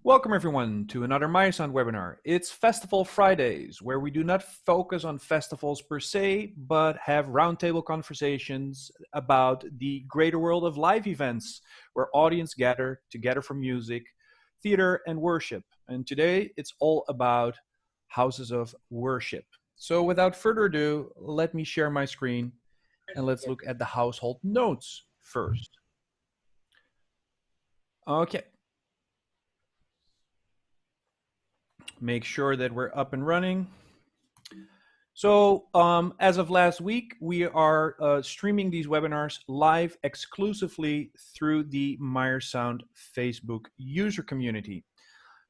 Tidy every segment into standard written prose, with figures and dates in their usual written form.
Welcome everyone to another Meyer webinar. It's Festival Fridays, where we do not focus on festivals per se, but have roundtable conversations about the greater world of live events, where audience gather together for music, theater, and worship. And today it's all about houses of worship. So without further ado, let me share my screen and let's look at the household notes first. Okay. Make sure that we're up and running. So as of last week, we are streaming these webinars live exclusively through the Meyer Sound Facebook user community.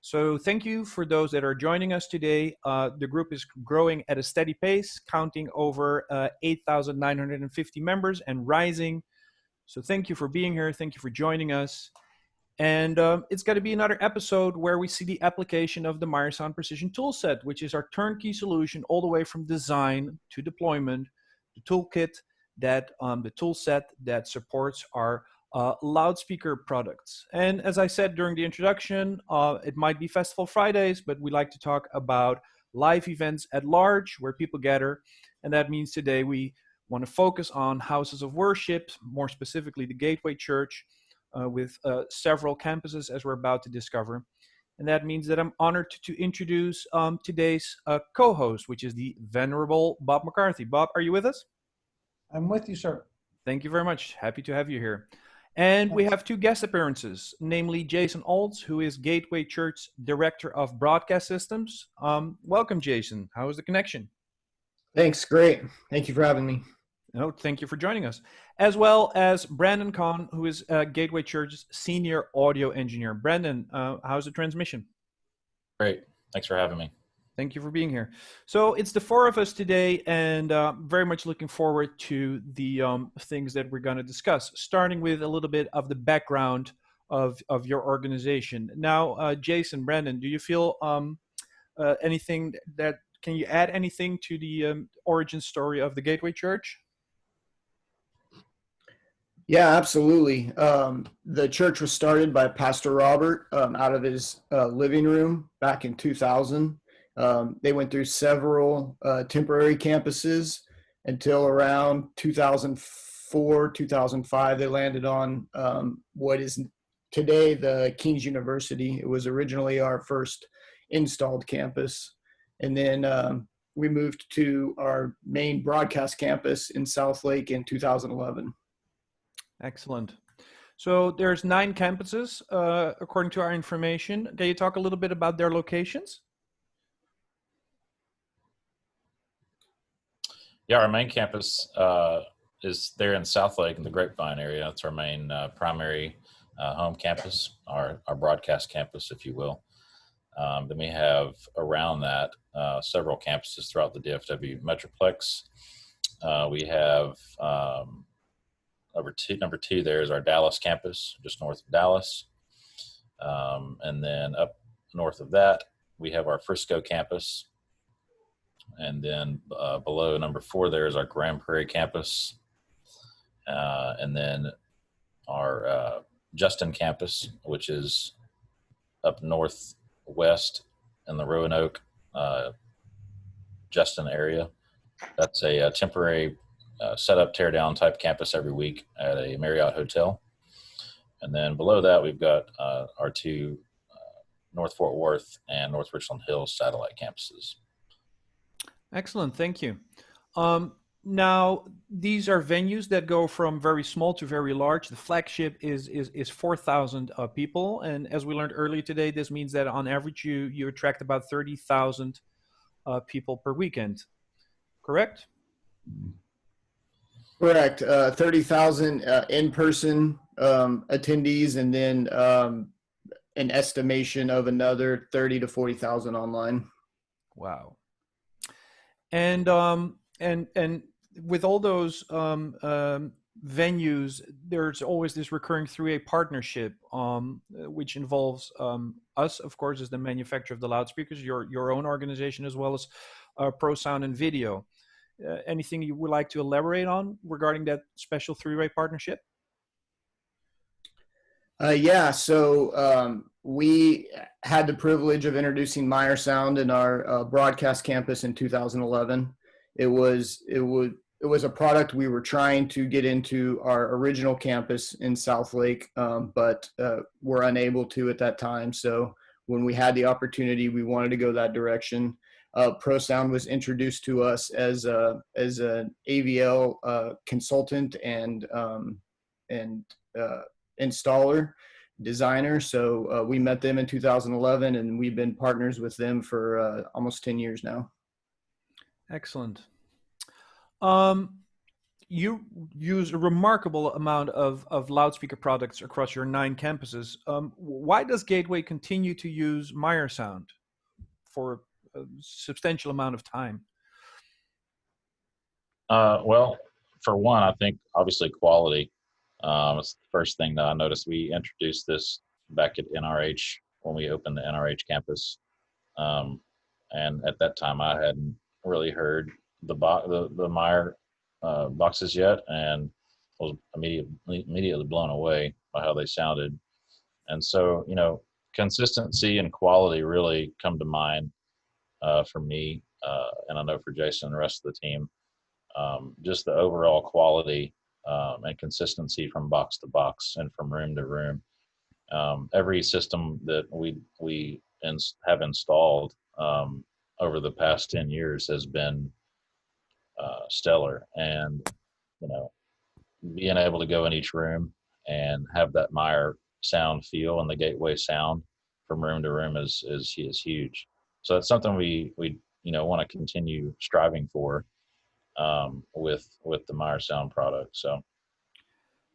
So thank you for those that are joining us today. The group is growing at a steady pace, counting over 8,950 members and rising. So thank you for being here. Thank you for joining us. And it's going to be another episode where we see the application of the Meyer Sound Precision Toolset, which is our turnkey solution all the way from design to deployment, the toolkit, that the toolset that supports our loudspeaker products. And as I said during the introduction, it might be Festival Fridays, but we like to talk about live events at large where people gather. And that means today we want to focus on houses of worship, more specifically the Gateway Church, with several campuses as we're about to discover. And that means that I'm honored to introduce today's co-host, which is the venerable Bob McCarthy. Bob, are you with us? I'm with you, sir. Thank you very much. Happy to have you here. And we have two guest appearances, namely Jason Aulds, who is Gateway Church Director of Broadcast Systems. Welcome, Jason. How is the connection? Thanks. Great. Thank you for having me. No, thank you for joining us. As well as Brandon Conn, who is Gateway Church's Senior Audio Engineer. Brandon, how's the transmission? Great. Thanks for having me. Thank you for being here. So it's the four of us today, and very much looking forward to the things that we're going to discuss, starting with a little bit of the background of your organization. Now, Jason, Brandon, do you feel anything that, can you add anything to the origin story of the Gateway Church? Yeah, absolutely. The church was started by Pastor Robert out of his living room back in 2000. They went through several temporary campuses until around 2004, 2005. They landed on what is today the King's University. It was originally our first installed campus. And then we moved to our main broadcast campus in Southlake in 2011. Excellent. So there's 9 campuses, according to our information. Can you talk a little bit about their locations? Yeah, our main campus is there in Southlake in the Grapevine area. That's our main primary home campus, our broadcast campus, if you will. Then we have around that several campuses throughout the DFW Metroplex. We have number two there is our Dallas campus, just north of Dallas. And then up north of that, we have our Frisco campus. And then below number 4 there is our Grand Prairie campus. And then our Justin campus, which is up northwest in the Roanoke, Justin area. That's a temporary set up, tear down type campus every week at a Marriott hotel. And then below that, we've got our 2 North Fort Worth and North Richland Hills satellite campuses. Excellent, thank you. Now, these are venues that go from very small to very large. The Flagship is 4,000 people. And as we learned earlier today, this means that on average, you attract about 30,000 people per weekend, correct? Correct. 30,000 in-person attendees, and then an estimation of another 30 to 40,000 online. Wow. And with all those venues, there's always this recurring 3-way partnership, which involves us, of course, as the manufacturer of the loudspeakers, your own organization, as well as Pro Sound and Video. Anything you would like to elaborate on regarding that special 3-way partnership? Yeah, so we had the privilege of introducing Meyer Sound in our broadcast campus in 2011. It was a product we were trying to get into our original campus in Southlake, but were unable to at that time. So when we had the opportunity, we wanted to go that direction. ProSound was introduced to us as an AVL consultant and installer, designer. So we met them in 2011, and we've been partners with them for almost 10 years now. Excellent. You use a remarkable amount of loudspeaker products across your 9 campuses. Why does Gateway continue to use Meyer Sound for a substantial amount of time? Well, for one, I think obviously quality. It's the first thing that I noticed. We introduced this back at NRH when we opened the NRH campus. And at that time, I hadn't really heard the Meyer boxes yet, and was immediately blown away by how they sounded. And so, consistency and quality really come to mind for me, and I know for Jason and the rest of the team. Just the overall quality and consistency from box to box and from room to room. Every system that we have installed over the past 10 years has been stellar, and being able to go in each room and have that Meyer sound feel and the Gateway sound from room to room is huge. So it's something we want to continue striving for with the Meyer sound product. So.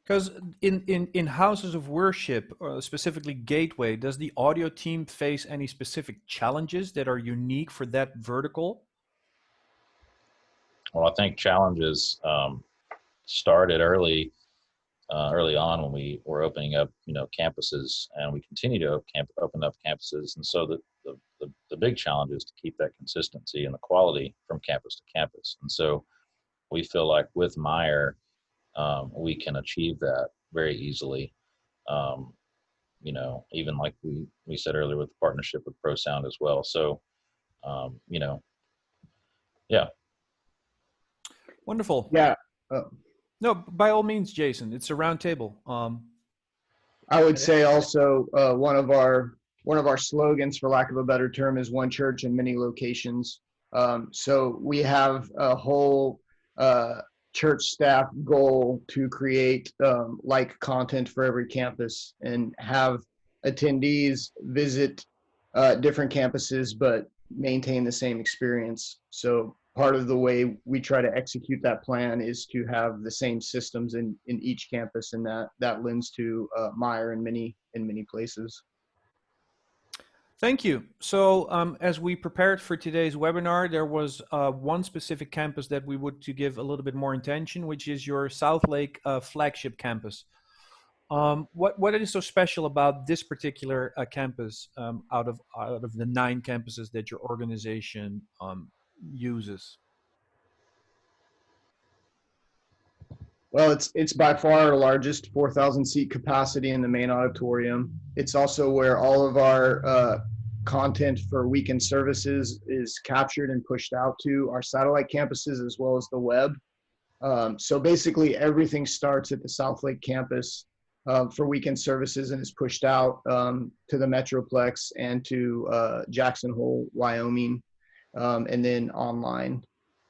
Because in houses of worship, specifically Gateway, does the audio team face any specific challenges that are unique for that vertical? Well, I think challenges started early on when we were opening up, campuses, and we continue to open up campuses. And so the big challenge is to keep that consistency and the quality from campus to campus. And so we feel like with Meyer, we can achieve that very easily. Even like we said earlier with the partnership with ProSound as well. So, yeah. Wonderful. Yeah. No, by all means, Jason, it's a round table. I would say also one of our slogans, for lack of a better term, is one church in many locations. So we have a whole church staff goal to create like content for every campus and have attendees visit different campuses but maintain the same experience. So part of the way we try to execute that plan is to have the same systems in each campus, and that lends to Meyer in many places. Thank you. So as we prepared for today's webinar, there was one specific campus that we would to give a little bit more attention, which is your Southlake Flagship Campus. What is so special about this particular campus out of the 9 campuses that your organization uses? Well, it's by far our largest, 4,000 seat capacity in the main auditorium. It's also where all of our content for weekend services is captured and pushed out to our satellite campuses as well as the web. So basically everything starts at the Southlake campus for weekend services and is pushed out to the Metroplex and to Jackson Hole, Wyoming, and then online.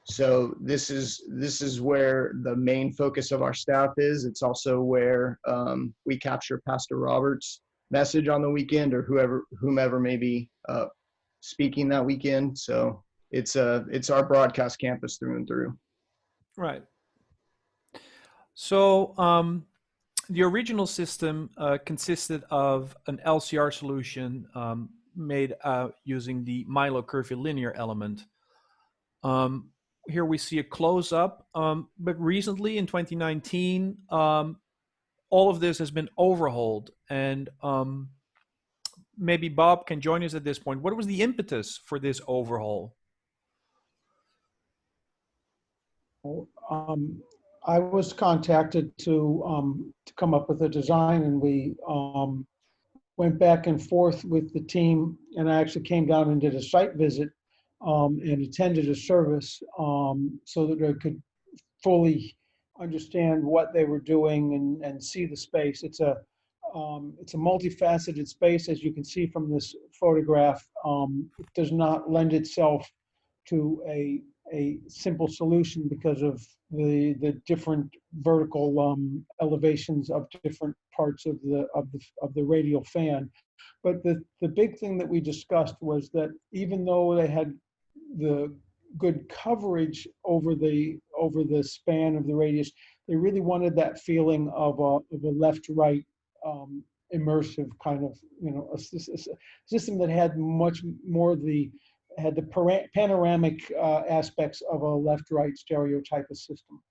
So this is where the main focus of our staff is. It's also where we capture Pastor Robert's message on the weekend, or whomever may be speaking that weekend. So it's our broadcast campus through and through. Right. So the original system consisted of an LCR solution made using the MILO curvilinear element. Here we see a close-up, but recently in 2019, all of this has been overhauled, and maybe Bob can join us at this point. What was the impetus for this overhaul? I was contacted to come up with a design, and we went back and forth with the team, and I actually came down and did a site visit and attended a service so that I could fully understand what they were doing and see the space. It's a multifaceted space, as you can see from this photograph. It does not lend itself to a simple solution because of the different vertical elevations of different parts of the radial fan. But the big thing that we discussed was that even though they had the good coverage over the span of the radius, they really wanted that feeling of a left-right immersive kind of, a system that had much more had the panoramic aspects of a left-right stereo type of system.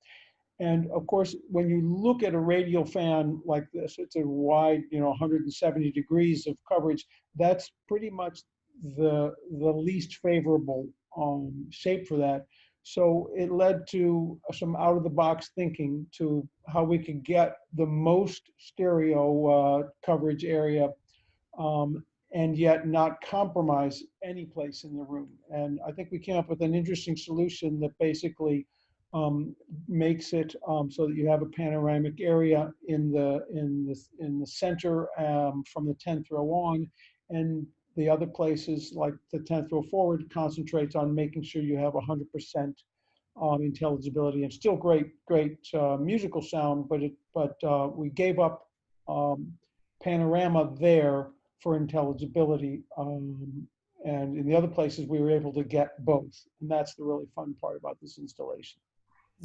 And of course, when you look at a radial fan like this, it's a wide, 170 degrees of coverage. That's pretty much the least favorable shape for that. So it led to some out-of-the-box thinking to how we could get the most stereo coverage area and yet not compromise any place in the room. And I think we came up with an interesting solution that basically makes it so that you have a panoramic area in the center from the 10th row on, and the other places like the 10th row forward concentrates on making sure you have 100% intelligibility and still great musical sound, but we gave up panorama there for intelligibility, and in the other places we were able to get both, and that's the really fun part about this installation.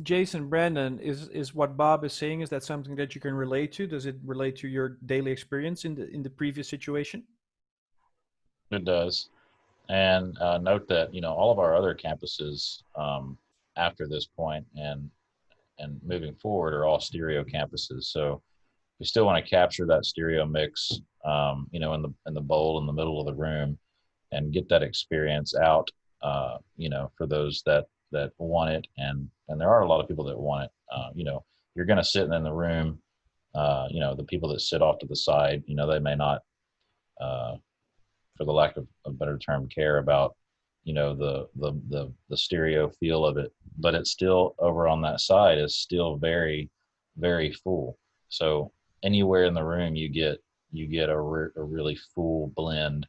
Jason, Brandon, is what Bob is saying, is that something that you can relate to? Does it relate to your daily experience in the previous situation? It does. And note that, all of our other campuses after this point and moving forward are all stereo campuses. So we still want to capture that stereo mix, in the bowl in the middle of the room and get that experience out, for those that want it. And there are a lot of people that want it. You're going to sit in the room, the people that sit off to the side, they may not, for the lack of a better term, care about, the stereo feel of it, but it's still over on that side is still very, very full. So anywhere in the room you get a really full blend,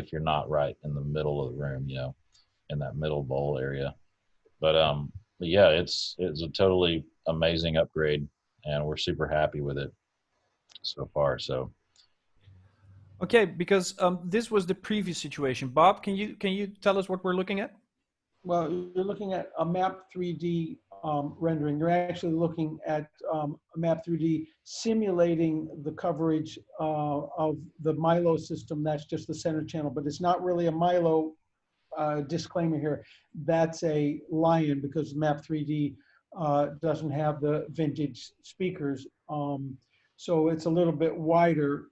if you're not right in the middle of the room, in that middle bowl area. But yeah, it's a totally amazing upgrade, and we're super happy with it so far. So okay, because this was the previous situation. Bob, can you tell us what we're looking at? Well, you're looking at a map 3D rendering. You're actually looking at a map 3D simulating the coverage of the MILO system. That's just the center channel, but it's not really a MILO disclaimer here. That's a LYON, because map 3D doesn't have the vintage speakers. So it's a little bit wider,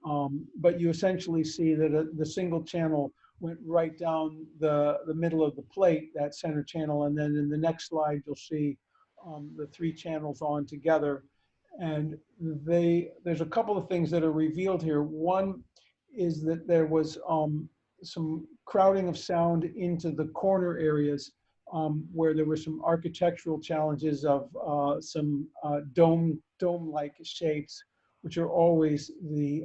but you essentially see that the single channel went right down the middle of the plate, that center channel, and then in the next slide you'll see the three channels on together. And there's a couple of things that are revealed here. One is that there was some crowding of sound into the corner areas where there were some architectural challenges of some dome-like shapes, which are always the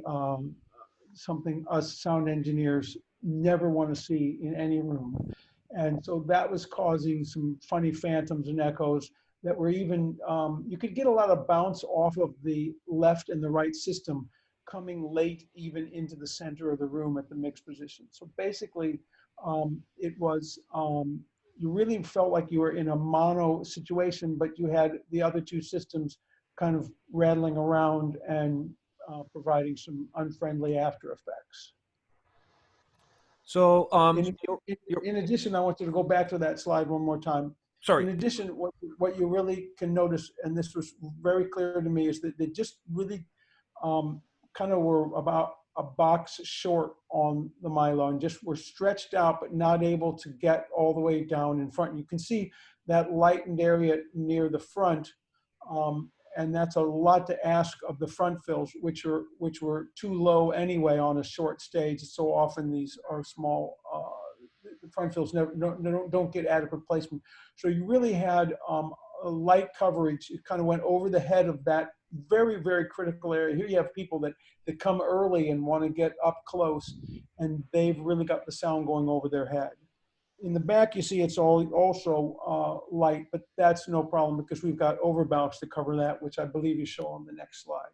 something us sound engineers never want to see in any room. And so that was causing some funny phantoms and echoes that were even, you could get a lot of bounce off of the left and the right system coming late even into the center of the room at the mix position. So basically, it was, you really felt like you were in a mono situation, but you had the other two systems kind of rattling around and providing some unfriendly after effects. So in addition, I want you to go back to that slide one more time. sorry. In addition, what you really can notice, and this was very clear to me, is that they just really kind of were about a box short on the MILO and just were stretched out, but not able to get all the way down in front. You can see that lightened area near the front and that's a lot to ask of the front fills, which were too low anyway on a short stage. So often these are small. The front fills don't get adequate placement. So you really had a light coverage. It kind of went over the head of that very, very critical area. Here you have people that come early and want to get up close, and they've really got the sound going over their head. In the back, you see it's also light, but that's no problem because we've got Over-Balconies to cover that, which I believe you show on the next slide.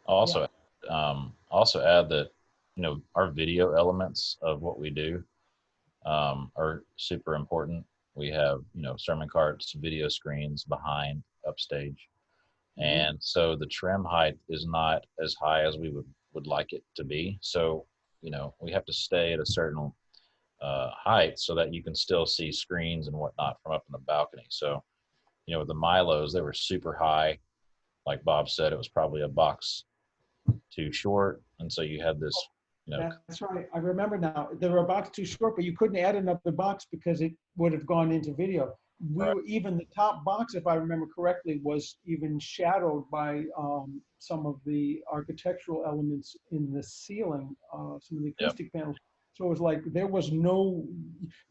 Also, also add that, you know, our video elements of what we do are super important. We have, you know, sermon carts, video screens behind upstage. And so the trim height is not as high as we would like it to be. So, you know, we have to stay at a certain height so that you can still see screens and whatnot from up in the balcony. So, you know, with the MILOs, they were super high. Like Bob said, it was probably a box too short. And so you had this, you know. That's right. I remember now. They were a box too short, but you couldn't add another box because it would have gone into video. Even the top box, if I remember correctly, was even shadowed by some of the architectural elements in the ceiling, some of the acoustic panels. So it was like there was no,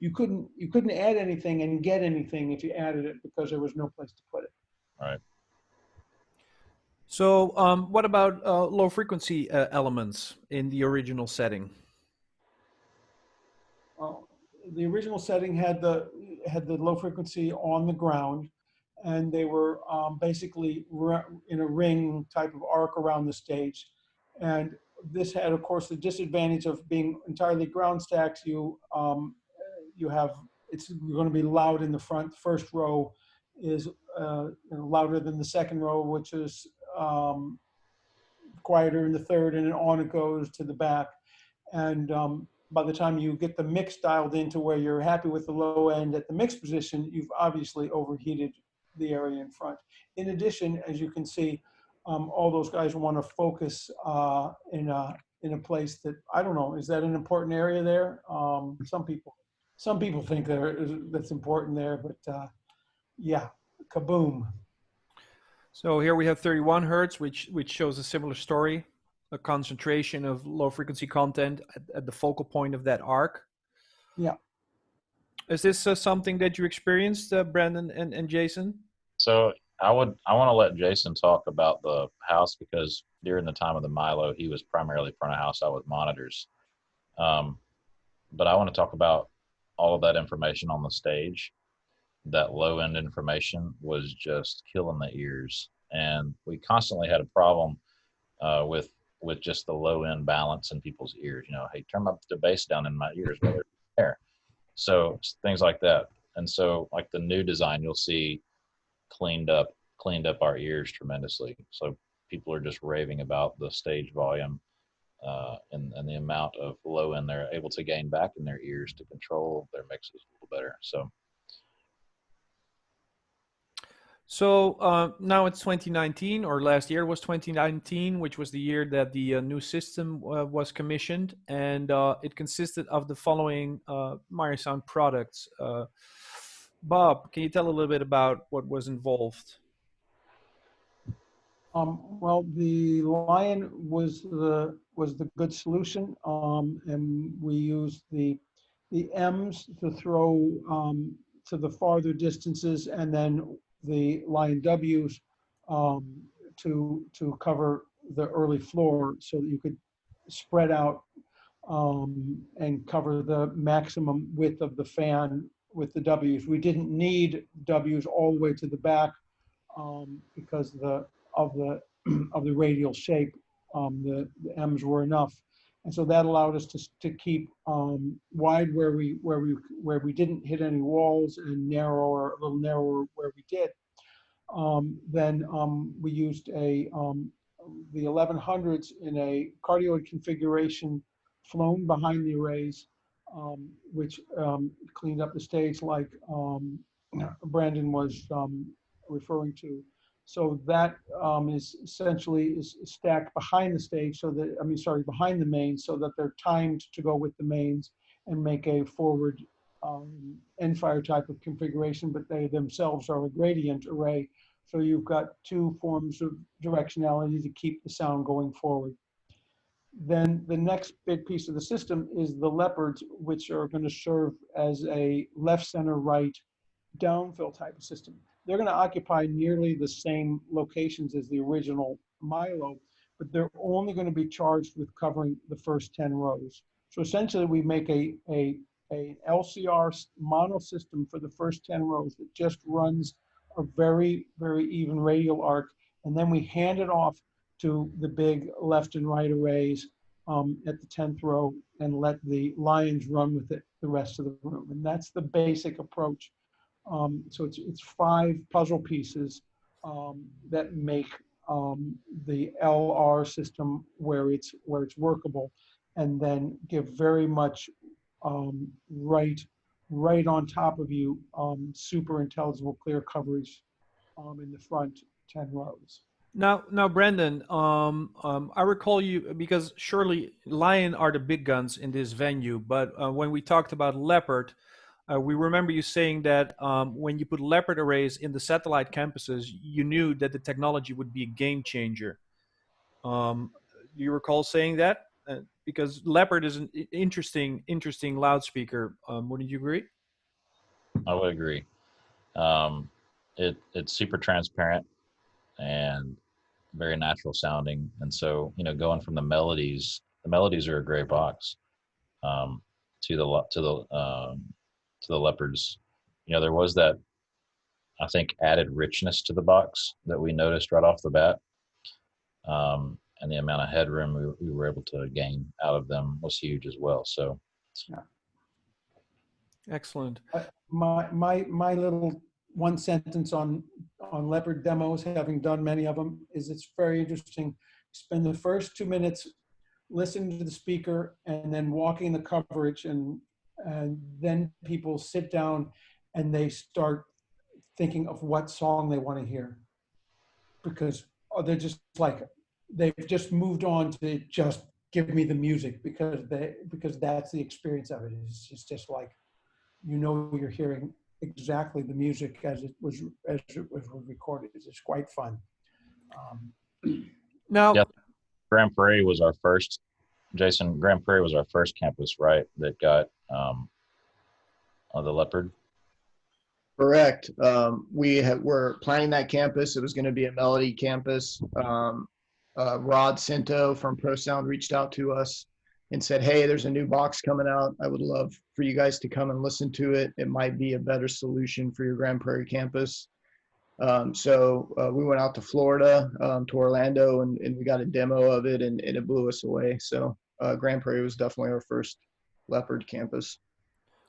you couldn't add anything and get anything if you added it because there was no place to put it. Right. So what about low frequency elements in the original setting? The original setting had the low frequency on the ground, and they were basically in a ring type of arc around the stage. And this had, of course, the disadvantage of being entirely ground stacks. You have, it's going to be loud in the front. The first row is louder than the second row, which is quieter in the third, and on it goes to the back. And by the time you get the mix dialed into where you're happy with the low end at the mix position, you've obviously overheated the area in front. In addition, as you can see, all those guys want to focus in a place that, I don't know, is that an important area there? Some people think that's important there, but yeah, kaboom. So here we have 31 hertz, which shows a similar story, a concentration of low frequency content at the focal point of that arc. Yeah. Is this something that you experienced, Brandon and Jason? So I want to let Jason talk about the house because during the time of the MILO, he was primarily front of house out with monitors. But I want to talk about all of that information on the stage. That low end information was just killing the ears. And we constantly had a problem with just the low end balance in people's ears. You know, hey, turn up the bass down in my ears while they're there. So things like that. And so like the new design, you'll see cleaned up our ears tremendously. So people are just raving about the stage volume and the amount of low end they're able to gain back in their ears to control their mixes a little better. So now it's 2019, or last year was 2019, which was the year that the new system was commissioned, and it consisted of the following Meyer Sound products. Bob, can you tell a little bit about what was involved? Well, the LYON was the good solution, and we used the M's to throw to the farther distances, and then the LYON W's to cover the early floor, so that you could spread out and cover the maximum width of the fan with the W's. We didn't need W's all the way to the back because of the radial shape. The M's were enough, and so that allowed us to keep wide where we didn't hit any walls, and narrower, a little narrower where we did. Then we used the 1100s in a cardioid configuration flown behind the arrays, which cleaned up the stage like Brandon was referring to. So that is essentially stacked behind the stage, so that, behind the mains, so that they're timed to go with the mains and make a forward end fire type of configuration, but they themselves are a gradient array So you've got two forms of directionality to keep the sound going forward. Then the next big piece of the system is the leopards, which are going to serve as a left, center, right downfill type of system. They're going to occupy nearly the same locations as the original MILO, but they're only going to be charged with covering the first 10 rows. So essentially we make a LCR mono system for the first 10 rows that just runs a very, very even radial arc, and then we hand it off to the big left and right arrays at the 10th row and let the lions run with it the rest of the room. And that's the basic approach. So it's 5 puzzle pieces that make the LR system where it's workable, and then give very much right on top of you super intelligible clear coverage in the front 10 rows. Now, Brandon, I recall you because surely Lion are the big guns in this venue, but when we talked about Leopard, we remember you saying that when you put Leopard arrays in the satellite campuses, you knew that the technology would be a game changer. Do you recall saying that? Because Leopard is an interesting loudspeaker. Wouldn't you agree? I would agree. It's super transparent and very natural sounding, and so going from the melodies are a gray box to the leopards. There was that, I think, added richness to the box that we noticed right off the bat, and the amount of headroom we were able to gain out of them was huge as well. So, yeah. Excellent. My little one sentence on Leopard demos, having done many of them, is it's very interesting. Spend the first 2 minutes listening to the speaker and then walking the coverage, and then people sit down and they start thinking of what song they want to hear, because they're just like, they've just moved on to just give me the music, because that's the experience of it. It's just like, you're hearing exactly the music as it was recorded. It's quite fun. Now, yeah, Grand Prairie was our first. Jason, Grand Prairie was our first campus, right? That got the Leopard. Correct. We're planning that campus. It was going to be a Melody campus. Rod Cinto from ProSound reached out to us and said, "Hey, there's a new box coming out. I would love for you guys to come and listen to it. It might be a better solution for your Grand Prairie campus." So we went out to Florida, to Orlando, and we got a demo of it, and it blew us away. So Grand Prairie was definitely our first Leopard campus.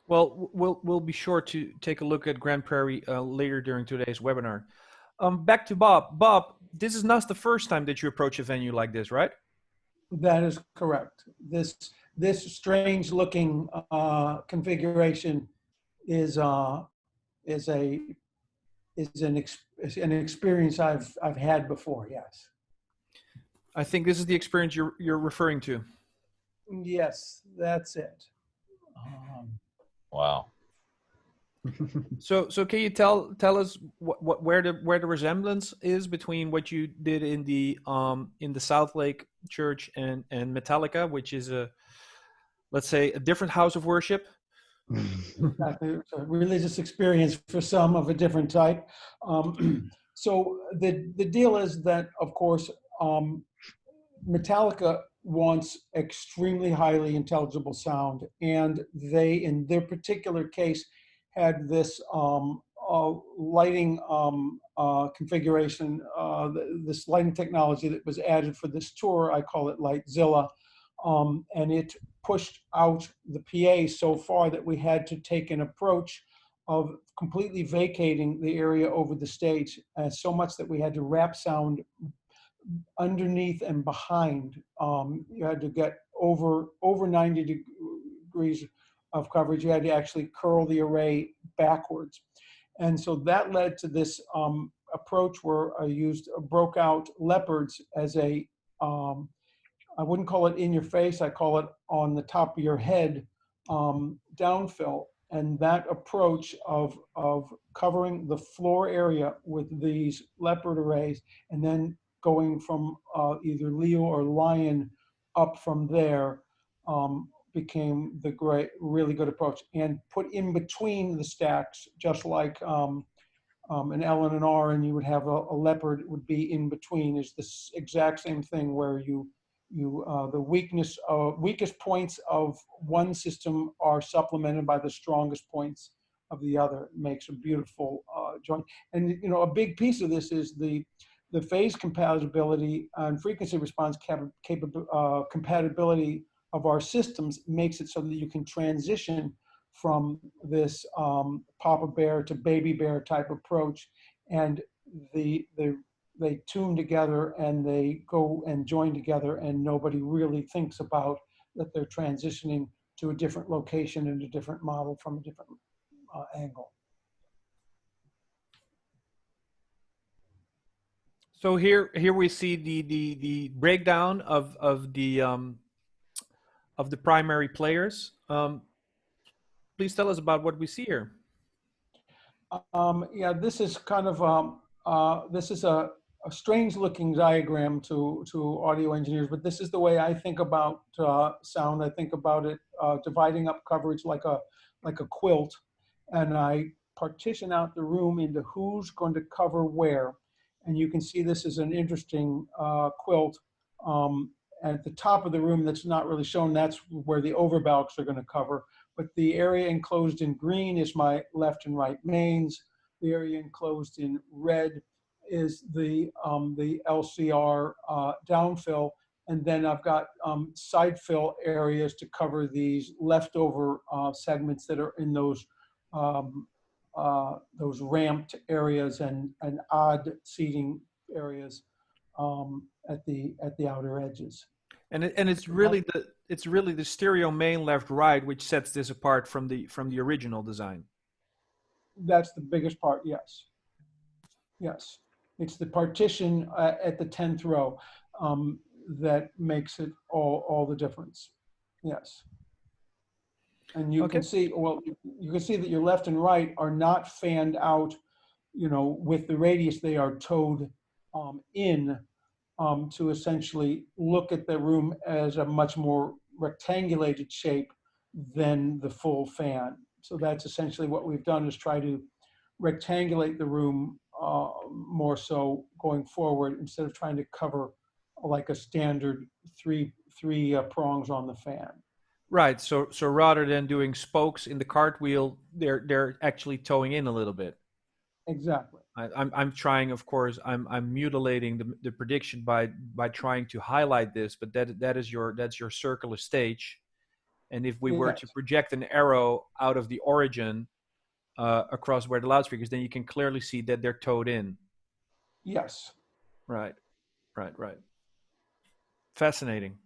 well, we'll be sure to take a look at Grand Prairie later during today's webinar. Back to Bob. Bob, this is not the first time that you approach a venue like this, right? That is correct. This strange looking configuration is an experience I've had before. Yes. I think this is the experience you're referring to. Yes, that's it. Wow. So can you tell us where the resemblance is between what you did in the Southlake Church and Metallica, which is let's say a different house of worship? Exactly. It's a religious experience for some of a different type. So the deal is that, of course, Metallica wants extremely highly intelligible sound, and they, in their particular case, had this lighting configuration, this lighting technology that was added for this tour. I call it Lightzilla, and it pushed out the PA so far that we had to take an approach of completely vacating the area over the stage, so much that we had to wrap sound underneath and behind. You had to get over 90 degrees of coverage. You had to actually curl the array backwards. And so that led to this approach where I broke out Leopards as I wouldn't call it in your face, I call it on the top of your head downfill. And that approach of covering the floor area with these leopard arrays and then going from either Leo or Lion up from there became the really good approach. And put in between the stacks, just like an L and an R, and you would have a leopard would be in between, is this exact same thing where the weakest points of one system are supplemented by the strongest points of the other. It makes a beautiful joint. And a big piece of this is the phase compatibility and frequency response compatibility of our systems makes it so that you can transition from this Papa Bear to Baby Bear type approach, and they tune together and they go and join together, and nobody really thinks about that they're transitioning to a different location and a different model from a different angle. So here we see the breakdown of the primary players. Please tell us about what we see here. Yeah, this is kind of this is a strange looking diagram to audio engineers, but this is the way I think about sound. I think about it dividing up coverage like a quilt, and I partition out the room into who's going to cover where. And you can see this is an interesting quilt. At the top of the room that's not really shown, that's where the overbalks are going to cover. But the area enclosed in green is my left and right mains. The area enclosed in red is the LCR downfill. And then I've got side fill areas to cover these leftover segments that are in those ramped areas and odd seating areas at the outer edges. And it's really the stereo main left right which sets this apart from the original design. That's the biggest part. Yes. Yes, it's the partition at the 10th row that makes it all the difference. Yes. And you can see, well, you can see that your left and right are not fanned out, with the radius. They are towed in to essentially look at the room as a much more rectangulated shape than the full fan. So that's essentially what we've done, is try to rectangulate the room more so going forward, instead of trying to cover like a standard three prongs on the fan. Right. So rather than doing spokes in the cartwheel, they're actually towing in a little bit. Exactly. I'm trying, of course, I'm mutilating the prediction by trying to highlight this, but that's your circular stage, and if we were to project an arrow out of the origin across where the loudspeakers, then you can clearly see that they're towed in. Yes. Right. Fascinating.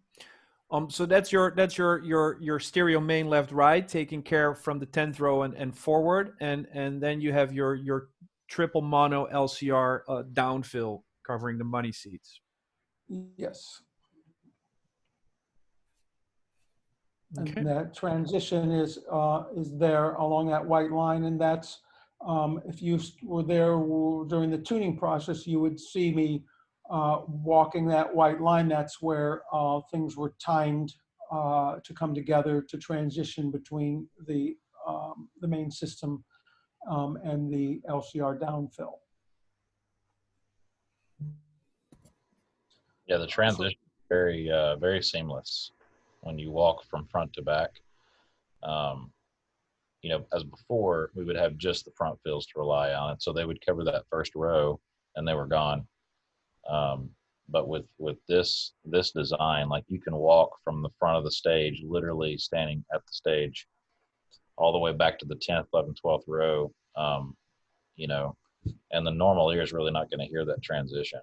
So that's your stereo main left right, taking care from the 10th row and forward, and then you have your triple mono LCR downfill covering the money seats. Yes. Okay. And that transition is there along that white line, and that's if you were there during the tuning process, you would see me walking that white line. That's where things were timed to come together to transition between the main system and the LCR downfill. Yeah, the transition is very seamless when you walk from front to back. As before, we would have just the Frontfills to rely on, so they would cover that first row and they were gone. But with this design, like, you can walk from the front of the stage, literally standing at the stage, all the way back to the 10th, 11th, 12th row, and the normal ear is really not going to hear that transition.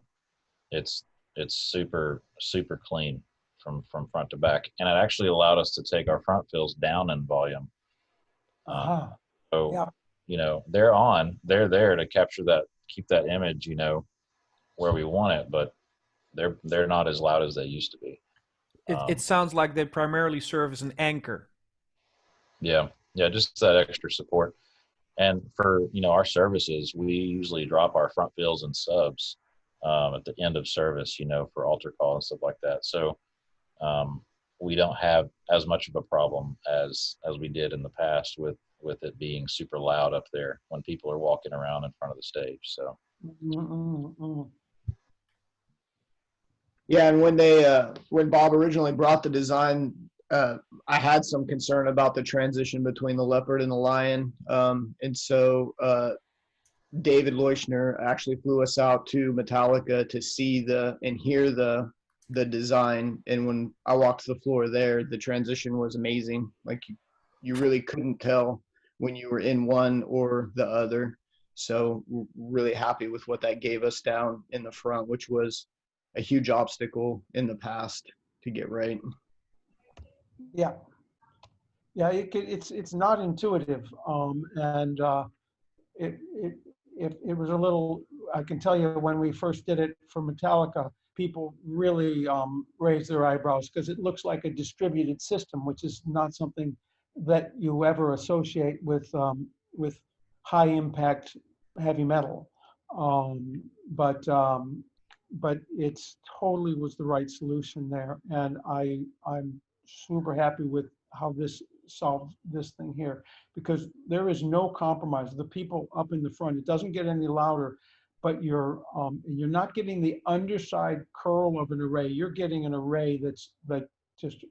It's super clean from front to back, and it actually allowed us to take our Frontfills down in volume. So yeah. They're there to capture that, keep that image, where we want it, but they're not as loud as they used to be. It sounds like they primarily serve as an anchor. Yeah, Yeah, just that extra support. And for, our services, we usually drop our front fills and subs at the end of service, for altar call and stuff like that. So we don't have as much of a problem as we did in the past with it being super loud up there when people are walking around in front of the stage. So yeah, and when Bob originally brought the design, I had some concern about the transition between the Leopard and the Lion, and so David Leuschner actually flew us out to Metallica to see and hear the design. And when I walked the floor there, the transition was amazing. Like you really couldn't tell when you were in one or the other. So we're really happy with what that gave us down in the front, which was a huge obstacle in the past to get right. Yeah. Yeah, it's not intuitive. And it was a little, I can tell you when we first did it for Metallica, people really raised their eyebrows because it looks like a distributed system, which is not something that you ever associate with high impact heavy metal. But it's totally was the right solution there. And I'm super happy with how this solved this thing here, because there is no compromise. The people up in the front, it doesn't get any louder, but you're not getting the underside curl of an array. You're getting an array that's just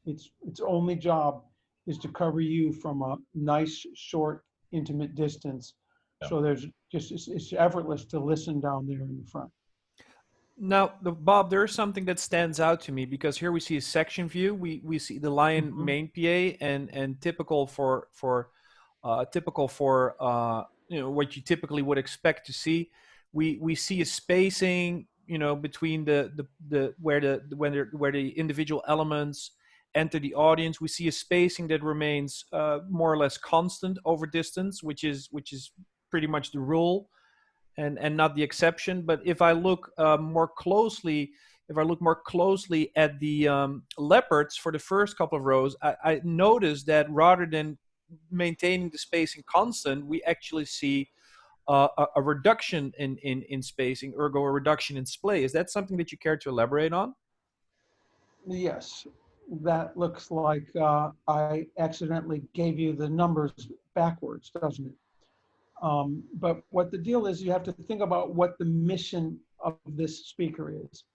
its only job is to cover you from a nice, short, intimate distance. Yeah. So there's just it's effortless to listen down there in the front. Now, Bob, there is something that stands out to me because here we see a section view. We see the LYON Main PA and typical for what you typically would expect to see. We see a spacing, between where the individual elements enter the audience. We see a spacing that remains more or less constant over distance, which is pretty much the rule. And not the exception. But if I look more closely at the leopards for the first couple of rows, I noticed that rather than maintaining the spacing constant, we actually see a reduction in spacing, ergo a reduction in splay. Is that something that you care to elaborate on? Yes, that looks like I accidentally gave you the numbers backwards, doesn't it? But what the deal is, you have to think about what the mission of this speaker is.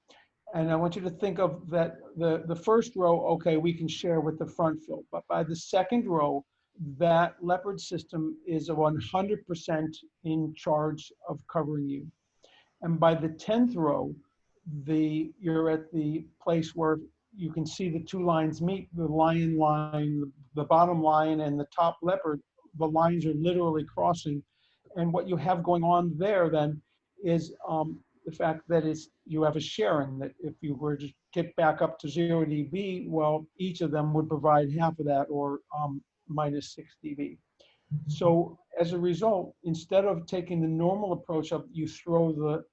And I want you to think of that the first row, okay, we can share with the front fill. But by the second row, that leopard system is 100% in charge of covering you. And by the 10th row, you're at the place where you can see the two lines meet, the lion line, the bottom lion and the top leopard. The lines are literally crossing. And what you have going on there then is the fact that you have a sharing, that if you were to get back up to 0 dB, well, each of them would provide half of that, or minus 6 dB. So as a result, instead of taking the normal approach of you throw the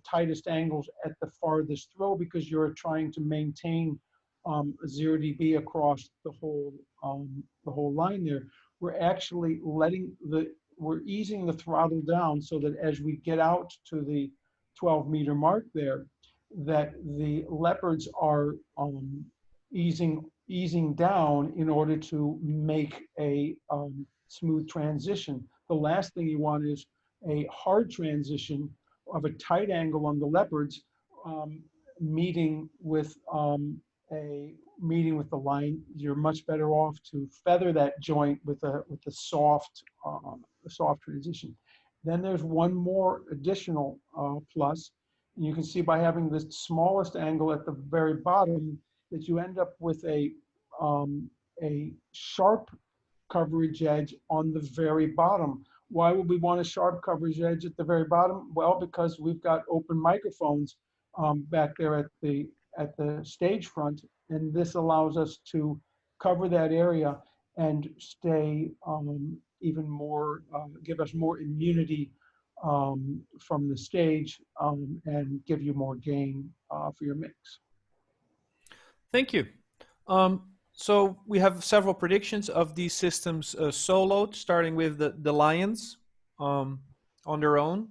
tightest angles at the farthest throw because you're trying to maintain 0 dB across the whole line there, we're actually we're easing the throttle down so that as we get out to the 12-meter mark there, that the leopards are easing down in order to make a smooth transition. The last thing you want is a hard transition of a tight angle on the leopards meeting with the line. You're much better off to feather that joint with a soft transition. Then there's one more additional plus. And you can see by having the smallest angle at the very bottom that you end up with a sharp coverage edge on the very bottom. Why would we want a sharp coverage edge at the very bottom? Well, because we've got open microphones back there at the stage front, and this allows us to cover that area and stay even more, give us more immunity from the stage and give you more gain for your mix. Thank you. So we have several predictions of these systems soloed, starting with the LYONs on their own.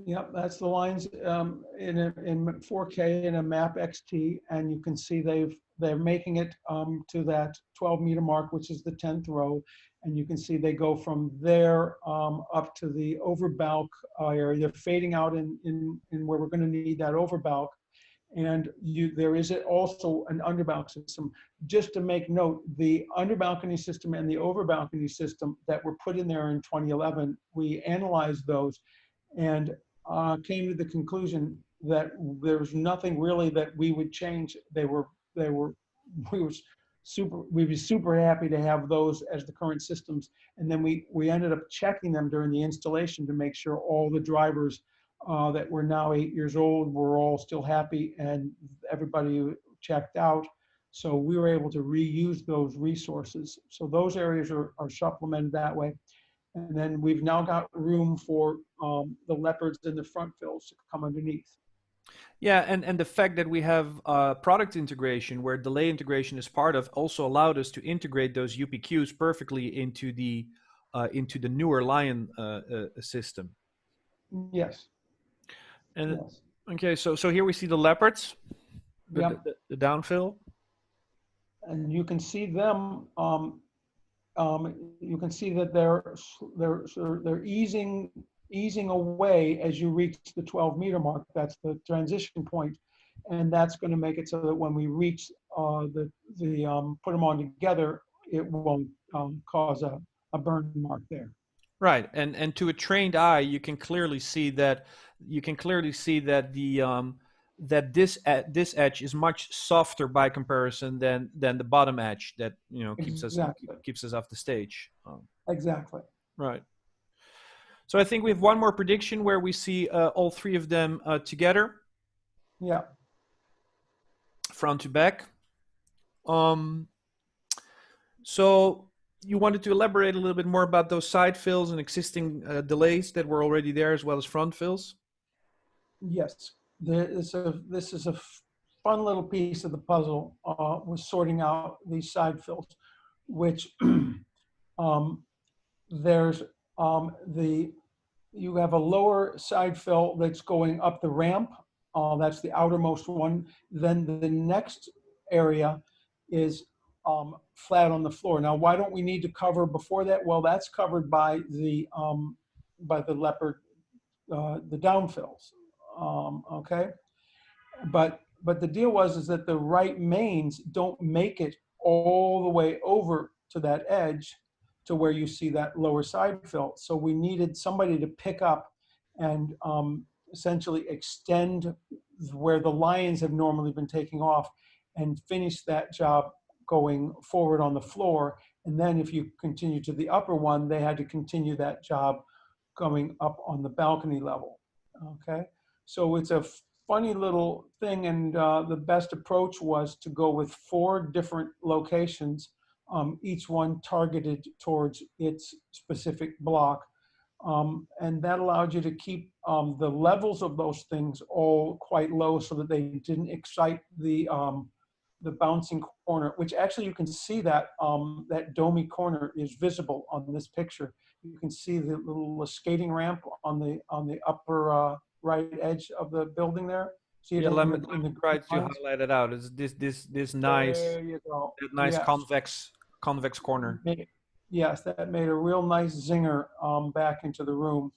Yep, that's the lines in 4K in a map XT, and you can see they're making it to that 12-meter mark, which is the 10th row, and you can see they go from there up to the overbalc area. They're fading out in where we're going to need that overbalc, and there is also an underbalc system. Just to make note, the underbalcony system and the overbalcony system that were put in there in 2011, we analyzed those and came to the conclusion that there was nothing really that we would change. We'd be super happy to have those as the current systems. And then we ended up checking them during the installation to make sure all the drivers that were now 8 years old were all still happy, and everybody checked out. So we were able to reuse those resources. So those areas are supplemented that way. And then we've now got room for the leopards and the Frontfills to come underneath. Yeah, and the fact that we have product integration, where delay integration is part of, also allowed us to integrate those UPQs perfectly into the newer LYON system. Yes. And yes. okay, so here we see the leopards, the downfill, and you can see them. You can see that they're easing away as you reach the 12-meter mark. That's the transition point, and that's going to make it so that when we reach put them on together, it won't cause a burn mark there. Right, and to a trained eye, you can clearly see that that this edge is much softer by comparison than the bottom edge that keeps us off the stage. Exactly. Right. So I think we have one more prediction where we see all three of them together. Yeah. Front to back. So you wanted to elaborate a little bit more about those side fills and existing delays that were already there, as well as front fills? Yes. This is a fun little piece of the puzzle was sorting out these side fills, which there's you have a lower side fill that's going up the ramp. That's the outermost one. Then the next area is flat on the floor. Now, why don't we need to cover before that? Well, that's covered by the leopard, the downfills. Okay, but the deal is that the right mains don't make it all the way over to that edge to where you see that lower side fill. So we needed somebody to pick up and essentially extend where the LYONs have normally been taking off and finish that job going forward on the floor. And then if you continue to the upper one, they had to continue that job going up on the balcony level. Okay. So it's a funny little thing, and the best approach was to go with 4 different locations, each one targeted towards its specific block. And that allowed you to keep the levels of those things all quite low so that they didn't excite the bouncing corner, which actually you can see that that domey corner is visible on this picture. You can see the little skating ramp on the upper right edge of the building there. See it let me try to highlight it out. It's this nice, there you go. nice Yes. convex corner. Yes, that made a real nice zinger back into the room.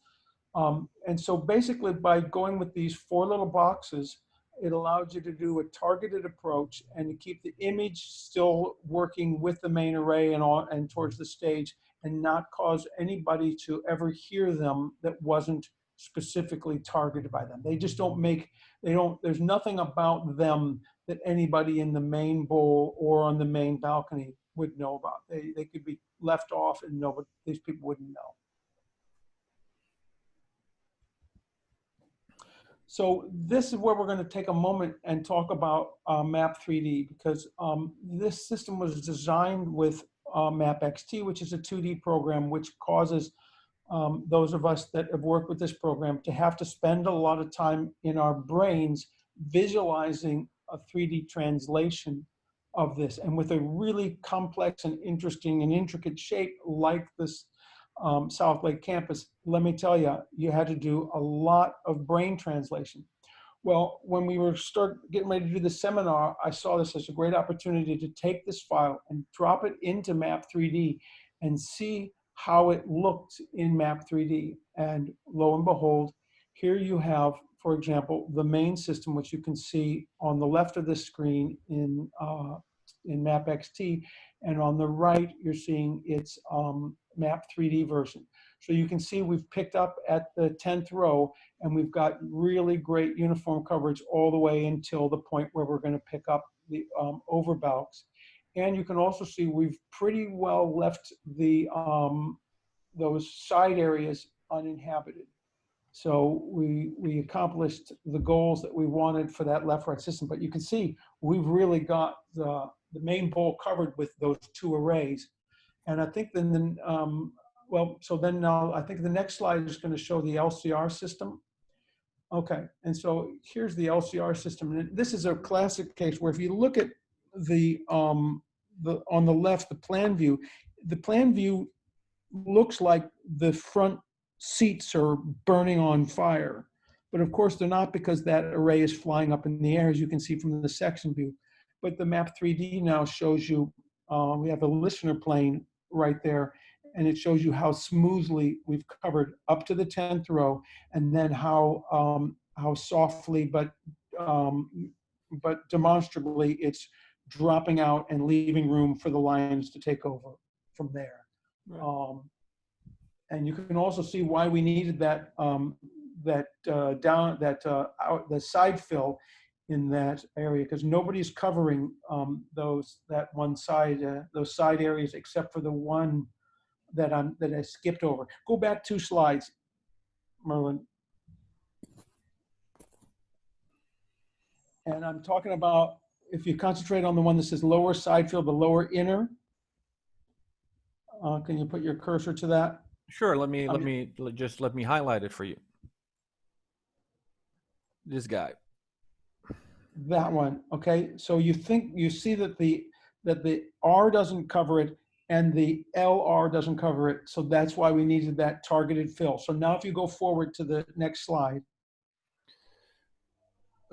And so basically by going with these 4 little boxes, it allowed you to do a targeted approach and to keep the image still working with the main array and towards the stage, and not cause anybody to ever hear them that wasn't specifically targeted by them. They just there's nothing about them that anybody in the main bowl or on the main balcony would know about. They could be left off and these people wouldn't know. So this is where we're going to take a moment and talk about Map 3D, because this system was designed with Map XT, which is a 2D program, which causes those of us that have worked with this program to have to spend a lot of time in our brains visualizing a 3D translation of this, and with a really complex and interesting and intricate shape like this Southlake Campus, let me tell you, you had to do a lot of brain translation. Well, when we were getting ready to do the seminar, I saw this as a great opportunity to take this file and drop it into Map 3D and see how it looked in Map 3D. And lo and behold, here you have, for example, the main system, which you can see on the left of the screen in Map XT, and on the right, you're seeing its Map 3D version. So you can see we've picked up at the 10th row, and we've got really great uniform coverage all the way until the point where we're going to pick up the over-balcs. And you can also see we've pretty well left the those side areas uninhabited. So we accomplished the goals that we wanted for that left-right system. But you can see we've really got the main bowl covered with those two arrays. And I think then, well, so then now I think the next slide is going to show the LCR system. Okay, and so here's the LCR system. And this is a classic case where if you look at on the left, the plan view looks like the front seats are burning on fire. But of course they're not, because that array is flying up in the air, as you can see from the section view. But the Map 3D now shows you, we have a listener plane right there, and it shows you how smoothly we've covered up to the 10th row, and then how softly but demonstrably it's dropping out and leaving room for the lions to take over from there. Right. And you can also see why we needed that the side fill in that area, because nobody's covering those side areas except for the one that I skipped over. Go back 2 slides, Merlin. And I'm talking about, if you concentrate on the one that says lower side fill, the lower inner. Can you put your cursor to that? Sure. Let me highlight it for you. This guy. That one. Okay. So you see that the R doesn't cover it and the LR doesn't cover it. So that's why we needed that targeted fill. So now if you go forward to the next slide.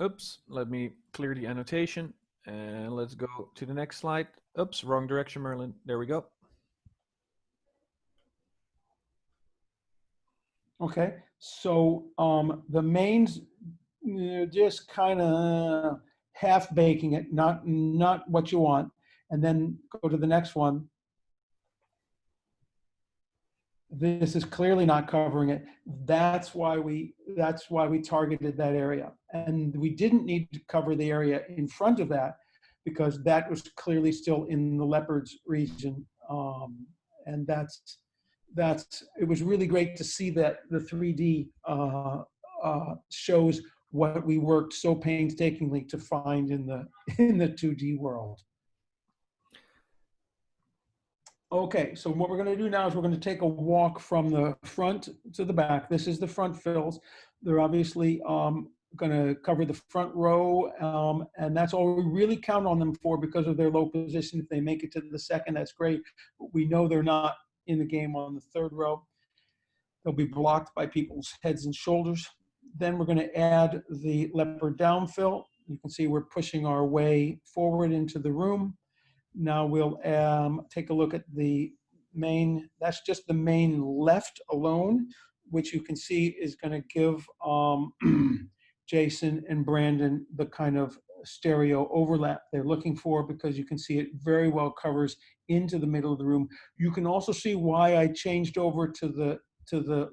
Oops. Let me clear the annotation and let's go to the next slide. Oops. Wrong direction, Merlin. There we go. Okay, so the mains, just kind of half baking it, not what you want, and then go to the next one. This is clearly not covering it. That's why we targeted that area, and we didn't need to cover the area in front of that because that was clearly still in the leopards region, and it was really great to see that the 3D shows what we worked so painstakingly to find in the 2D world. Okay, so what we're going to do now is we're going to take a walk from the front to the back. This is the Frontfills. They're obviously going to cover the front row, and that's all we really count on them for because of their low position. If they make it to the second, that's great. But we know they're not in the game on the third row. They'll be blocked by people's heads and shoulders. Then we're going to add the leopard downfill. You can see we're pushing our way forward into the room. Now we'll take a look at the main, that's just the main left alone, which you can see is going to give Jason and Brandon the kind of stereo overlap they're looking for, because you can see it very well covers into the middle of the room. You can also see why I changed over to the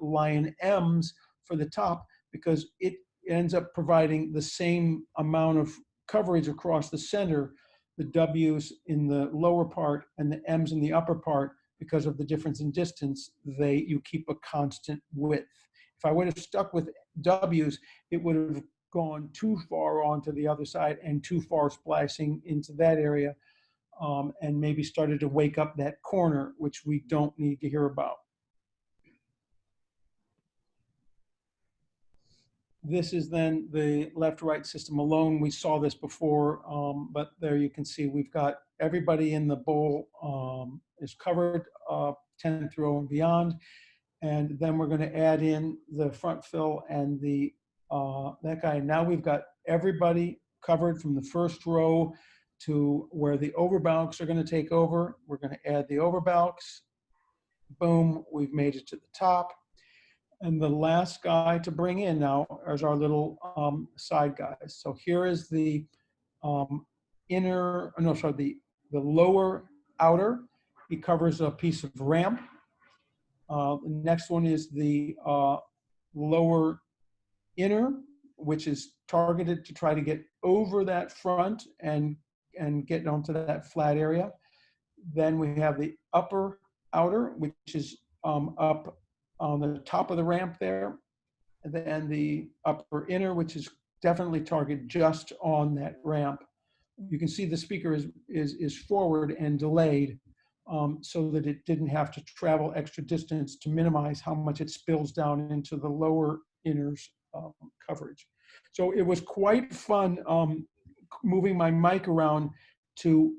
LYON M's for the top, because it ends up providing the same amount of coverage across the center, the W's in the lower part and the M's in the upper part. Because of the difference in distance, you keep a constant width. If I would have stuck with W's, it would have gone too far onto the other side and too far splicing into that area, and maybe started to wake up that corner, which we don't need to hear about. This is then the left-right system alone. We saw this before, but there you can see we've got everybody in the bowl is covered, 10th row and beyond. And then we're going to add in the front fill and the that guy. Now we've got everybody covered from the first row to where the overbalks are going to take over. We're going to add the overbalks. Boom, we've made it to the top. And the last guy to bring in now is our little side guys. So here is the the lower outer. He covers a piece of ramp. The next one is the lower inner, which is targeted to try to get over that front and get onto that flat area. Then we have the upper outer, which is up on the top of the ramp there. And then the upper inner, which is definitely targeted just on that ramp. You can see the speaker is forward and delayed so that it didn't have to travel extra distance to minimize how much it spills down into the lower inners coverage. So it was quite fun moving my mic around to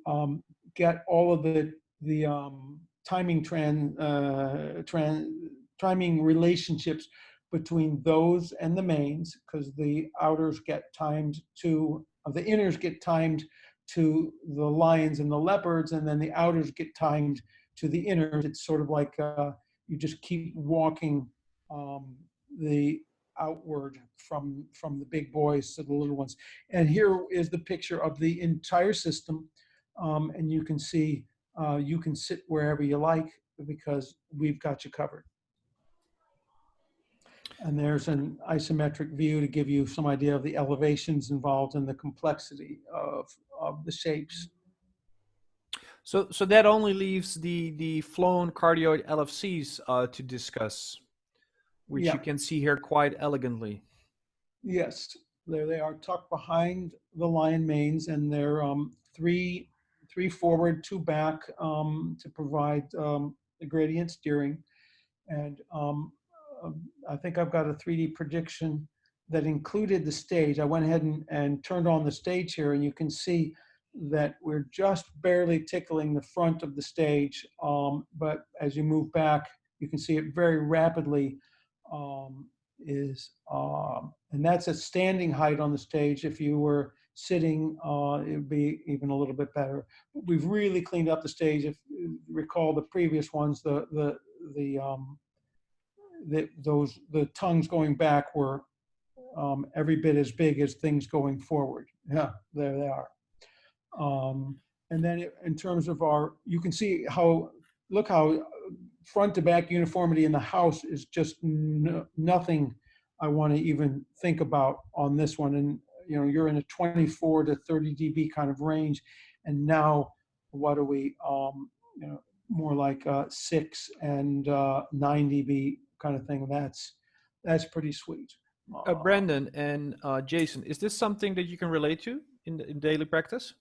get all of the timing timing relationships between those and the mains, because the outers get timed to, the inners get timed to the lions and the leopards, and then the outers get timed to the inners. It's sort of like you just keep walking the outward from the big boys to the little ones. And here is the picture of the entire system, and you can see you can sit wherever you like because we've got you covered. And there's an isometric view to give you some idea of the elevations involved and the complexity of the shapes. So that only leaves the flown cardioid LFCs to discuss, which you can see here quite elegantly. Yes, there they are, tucked behind the LYON mains, and they're three forward, 2 back to provide the gradient steering. And I think I've got a 3D prediction that included the stage. I went ahead and turned on the stage here, and you can see that we're just barely tickling the front of the stage. But as you move back, you can see it very rapidly and that's a standing height on the stage. If you were sitting, it would be even a little bit better. We've really cleaned up the stage. If you recall the previous ones, the tongues going back were every bit as big as things going forward. Yeah, there they are. And then in terms of you can see look how front to back uniformity in the house is just nothing I want to even think about on this one. And you're in a 24 to 30 dB kind of range, and now what are we? More like 6 and 9 dB kind of thing. That's pretty sweet. Brandon and Jason, is this something that you can relate to in daily practice?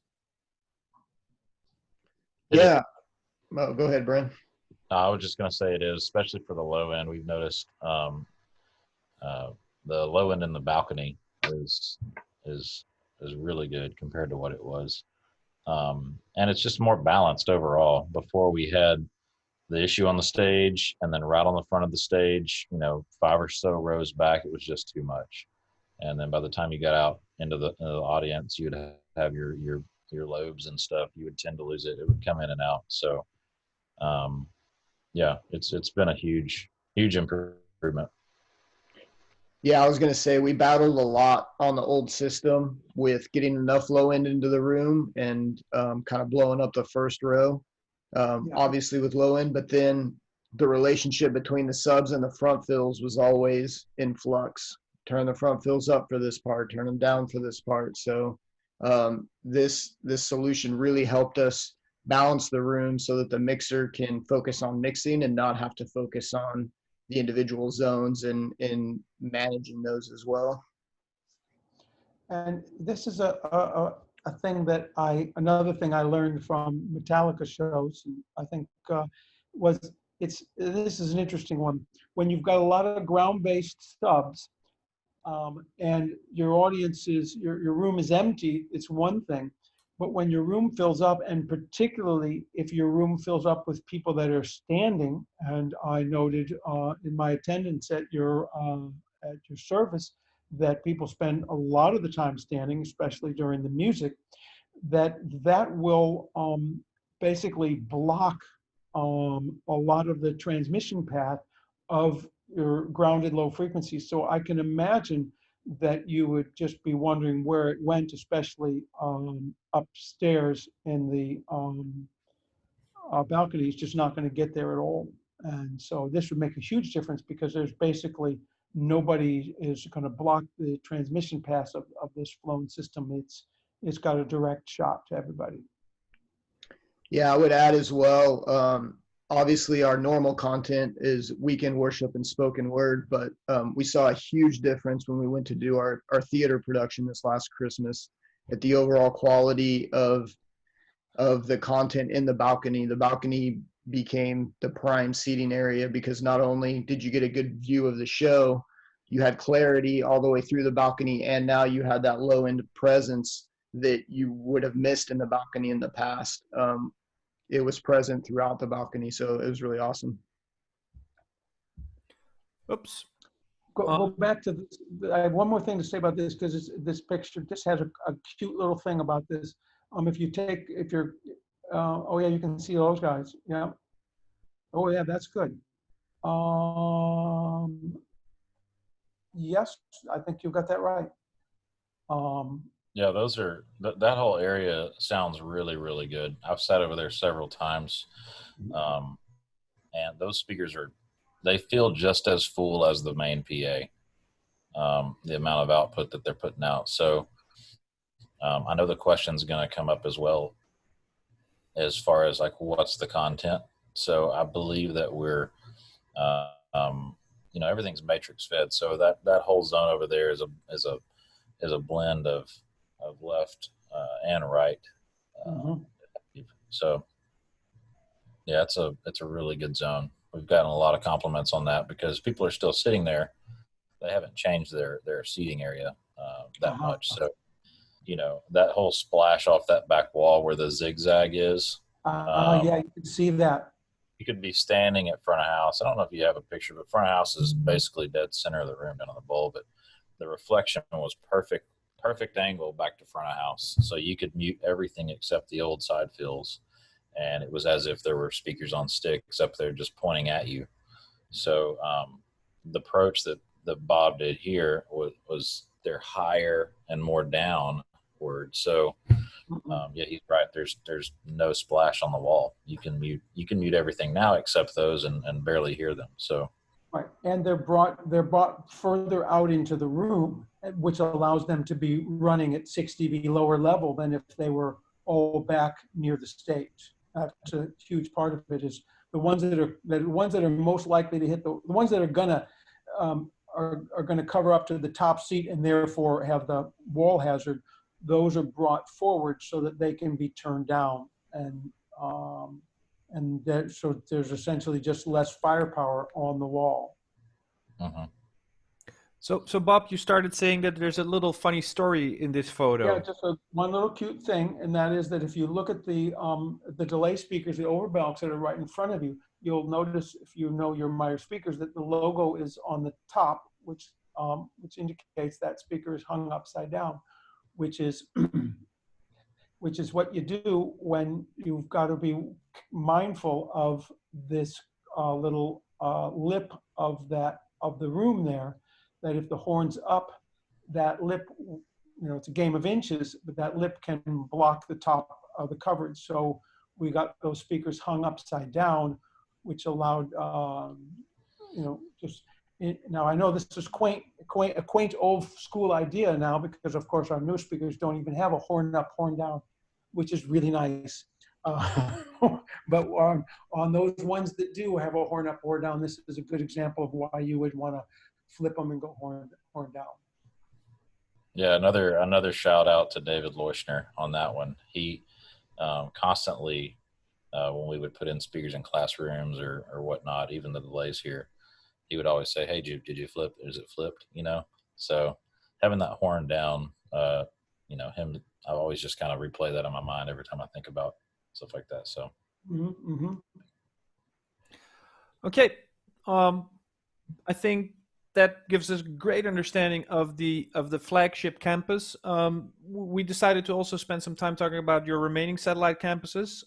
Yeah. Oh, go ahead, Brandon. I was just going to say it is, especially for the low end. We've noticed the low end in the balcony is really good compared to what it was, and it's just more balanced overall. Before we had the issue on the stage, and then right on the front of the stage, 5 or so rows back, it was just too much. And then by the time you got out into the audience, you'd have your lobes and stuff. You would tend to lose it. It would come in and out. So, yeah, it's been a huge improvement. Yeah, I was going to say we battled a lot on the old system with getting enough low end into the room and kind of blowing up the first row, obviously with low end, but then the relationship between the subs and the front fills was always in flux. Turn the front fills up for this part, turn them down for this part. So this solution really helped us balance the room so that the mixer can focus on mixing and not have to focus on the individual zones and managing those as well. And this is a thing that another thing I learned from Metallica shows, and I think this is an interesting one. When you've got a lot of ground-based subs, and your audience is, your room is empty, it's one thing. But when your room fills up, and particularly if your room fills up with people that are standing, and I noted in my attendance at your service that people spend a lot of the time standing, especially during the music, that will basically block a lot of the transmission path of your grounded low frequency. So I can imagine that you would just be wondering where it went, especially upstairs in the balcony. It's just not going to get there at all. And so this would make a huge difference, because there's basically nobody is going to block the transmission paths of this flown system. It's got a direct shot to everybody. Yeah, I would add as well, obviously our normal content is weekend worship and spoken word, but we saw a huge difference when we went to do our theater production this last Christmas at the overall quality of the content in the balcony. The balcony became the prime seating area, because not only did you get a good view of the show, you had clarity all the way through the balcony, and now you had that low end presence that you would have missed in the balcony in the past. It was present throughout the balcony, so it was really awesome. Oops. Go back to this. I have one more thing to say about this, because this picture, this has a cute little thing about this. If you're, oh yeah, you can see those guys. Yeah. Oh yeah, that's good. Yes, I think you got that right. Yeah, those are that whole area sounds really, really good. I've sat over there several times, and those speakers they feel just as full as the main PA. The amount of output that they're putting out. So I know the question's going to come up as well, as far as like what's the content. So I believe that we're, everything's matrix fed. So that whole zone over there is a blend of left and right. So yeah, it's a really good zone. We've gotten a lot of compliments on that, because people are still sitting there. They haven't changed their seating area that much. So, that whole splash off that back wall where the zigzag is. Yeah, you can see that. You could be standing at front of house. I don't know if you have a picture, but front of house is basically dead center of the room down on the bowl, but the reflection was perfect angle back to front of house. So you could mute everything except the old Sidefills. And it was as if there were speakers on sticks up there just pointing at you. So the approach that Bob did here was they're higher and more downward. So yeah, he's right. There's no splash on the wall. You can mute everything now except those and barely hear them. So right, and they're brought further out into the room, which allows them to be running at 6 dB lower level than if they were all back near the stage. That's a huge part of it. Is the ones that are most likely to hit the ones that are gonna cover up to the top seat and therefore have the wall hazard. Those are brought forward so that they can be turned down, so there's essentially just less firepower on the wall. So Bob, you started saying that there's a little funny story in this photo. Yeah, just one little cute thing, and that is that if you look at the delay speakers, the Over-Balcs that are right in front of you, you'll notice, if you know your Meyer speakers, that the logo is on the top, which indicates that speaker is hung upside down, which is what you do when you've got to be mindful of this little lip of the room there. That if the horn's up, that lip, it's a game of inches, but that lip can block the top of the coverage. So we got those speakers hung upside down, which allowed, now I know this is a quaint old school idea now, because of course our new speakers don't even have a horn up, horn down, which is really nice. But on those ones that do have a horn up, horn down, this is a good example of why you would want to flip them and go horn down. Yeah, another shout out to David Leuschner on that one. He constantly, when we would put in speakers in classrooms or whatnot, even the delays here, he would always say, "Hey, Jude, did you flip? Is it flipped?" So having that horn down, him, I always just kind of replay that in my mind every time I think about stuff like that. So. Mm-hmm. Okay. I think that gives us great understanding of the flagship campus. We decided to also spend some time talking about your remaining satellite campuses.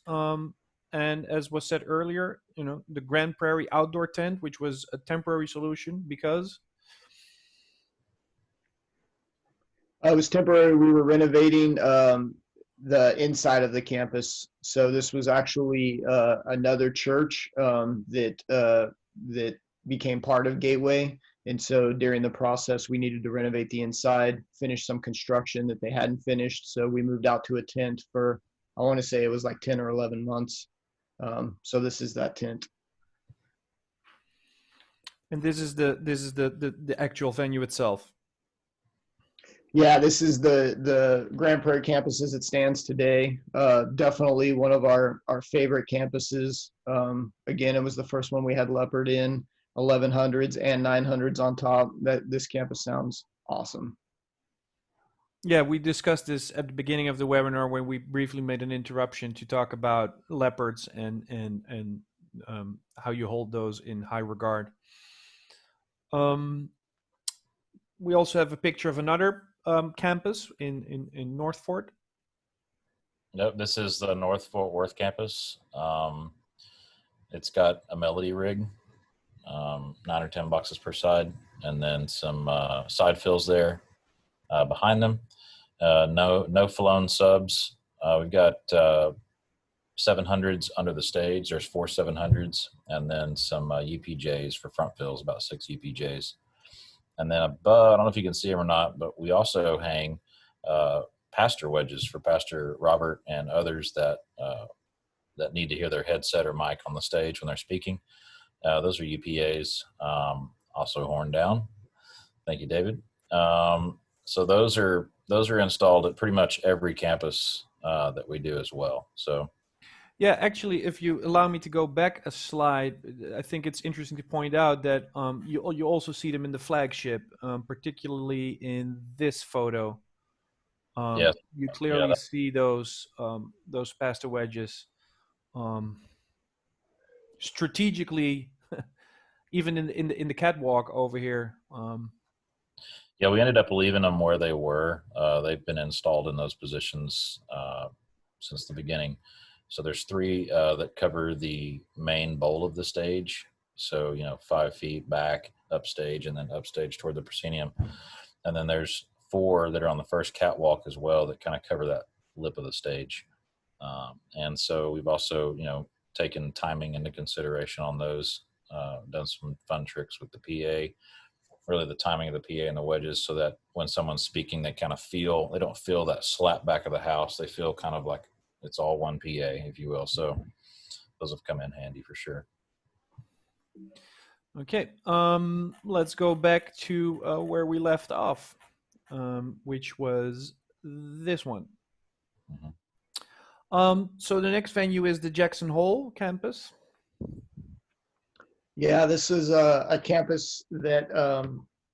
And as was said earlier, the Grand Prairie outdoor tent, which was a temporary solution because it was temporary. We were renovating the inside of the campus. So this was actually another church that became part of Gateway. And so during the process, we needed to renovate the inside, finish some construction that they hadn't finished. So we moved out to a tent for, I want to say it was like 10 or 11 months. So this is that tent. And this is the actual venue itself. Yeah, this is the Grand Prairie campus as it stands today. Definitely one of our favorite campuses. Again, it was the first one we had Leopard in, 1100s and 900s on top. This campus sounds awesome. Yeah, we discussed this at the beginning of the webinar when we briefly made an interruption to talk about leopards and how you hold those in high regard. We also have a picture of another campus in North Fort. Nope, this is the North Fort Worth campus. It's got a Melody rig, 9 or 10 boxes per side, and then some Sidefills there behind them. No flown subs. We've got 700s under the stage. There's 4 700s, and then some UPJs for Frontfills, about 6 UPJs. And then above, I don't know if you can see them or not, but we also hang pastor wedges for Pastor Robert and others that need to hear their headset or mic on the stage when they're speaking. Those are UPAs, also horn down. Thank you, David. So those are installed at pretty much every campus that we do as well. So. Yeah, actually, if you allow me to go back a slide, I think it's interesting to point out that you also see them in the flagship, particularly in this photo. Yes. You clearly see those pastor wedges strategically, even in the catwalk over here. Yeah, we ended up leaving them where they were. They've been installed in those positions since the beginning. So there's 3 that cover the main bowl of the stage. So, 5 feet back, upstage, and then upstage toward the proscenium. And then there's 4 that are on the first catwalk as well that kind of cover that lip of the stage. And so we've also, taken timing into consideration on those, done some fun tricks with the PA, really the timing of the PA and the wedges, so that when someone's speaking, they don't feel that slap back of the house. They feel kind of like it's all one PA, if you will. So those have come in handy for sure. Okay, let's go back to where we left off, which was this one. Mm-hmm. So the next venue is the Jackson Hole campus. Yeah, this is a campus that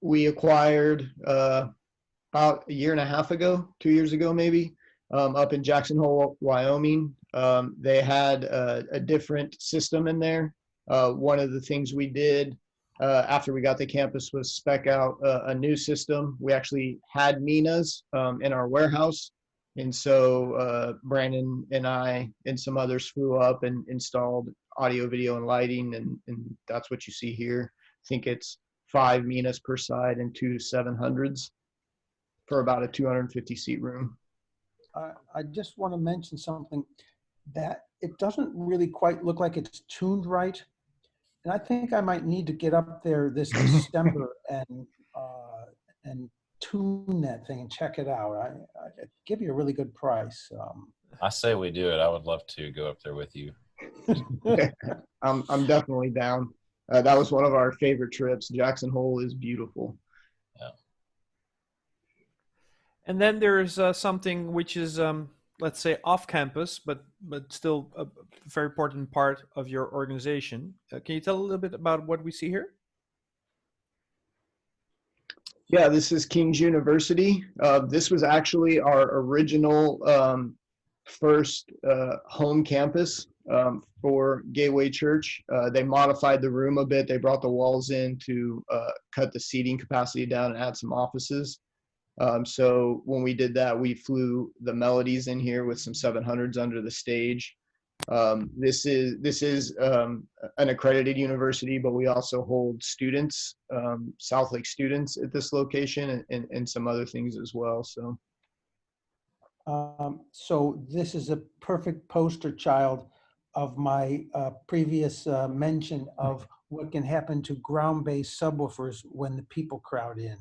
we acquired about a year and a half ago, 2 years ago maybe. Up in Jackson Hole, Wyoming. They had a different system in there. One of the things we did after we got the campus was spec out a new system. We actually had Minas in our warehouse. And so Brandon and I and some others flew up and installed audio, video, and lighting. And that's what you see here. I think it's 5 Minas per side and 2 700s for about a 250 seat room. I just want to mention something that it doesn't really quite look like it's tuned right. And I think I might need to get up there this December and tune that thing and check it out. I give you a really good price. I say we do it. I would love to go up there with you. I'm definitely down. That was one of our favorite trips. Jackson Hole is beautiful. Yeah. And then there's something which is, let's say, off campus, but still a very important part of your organization. Can you tell a little bit about what we see here? Yeah, this is King's University. This was actually our original first home campus for Gateway Church. They modified the room a bit. They brought the walls in to cut the seating capacity down and add some offices. So when we did that, we flew the Melodies in here with some 700s under the stage. This is an accredited university, but we also hold students, Southlake students at this location, and some other things as well. So So this is a perfect poster child of my previous mention of what can happen to ground-based subwoofers when the people crowd in.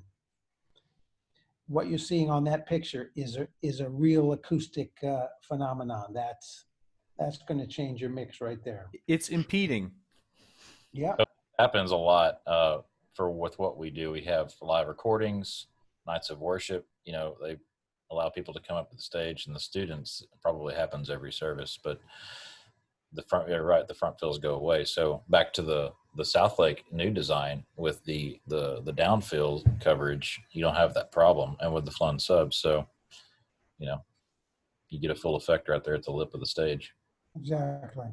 What you're seeing on that picture is a real acoustic phenomenon. That's going to change your mix right there. It's impeding. Yeah. Happens a lot with what we do. We have live recordings, nights of worship. You know, they allow people to come up to the stage, and the students, it probably happens every service, but you're right, the Frontfills go away. So back to the Southlake new design with the downfill coverage, you don't have that problem, and with the flown subs, so you know, you get a full effect right there at the lip of the stage. Exactly.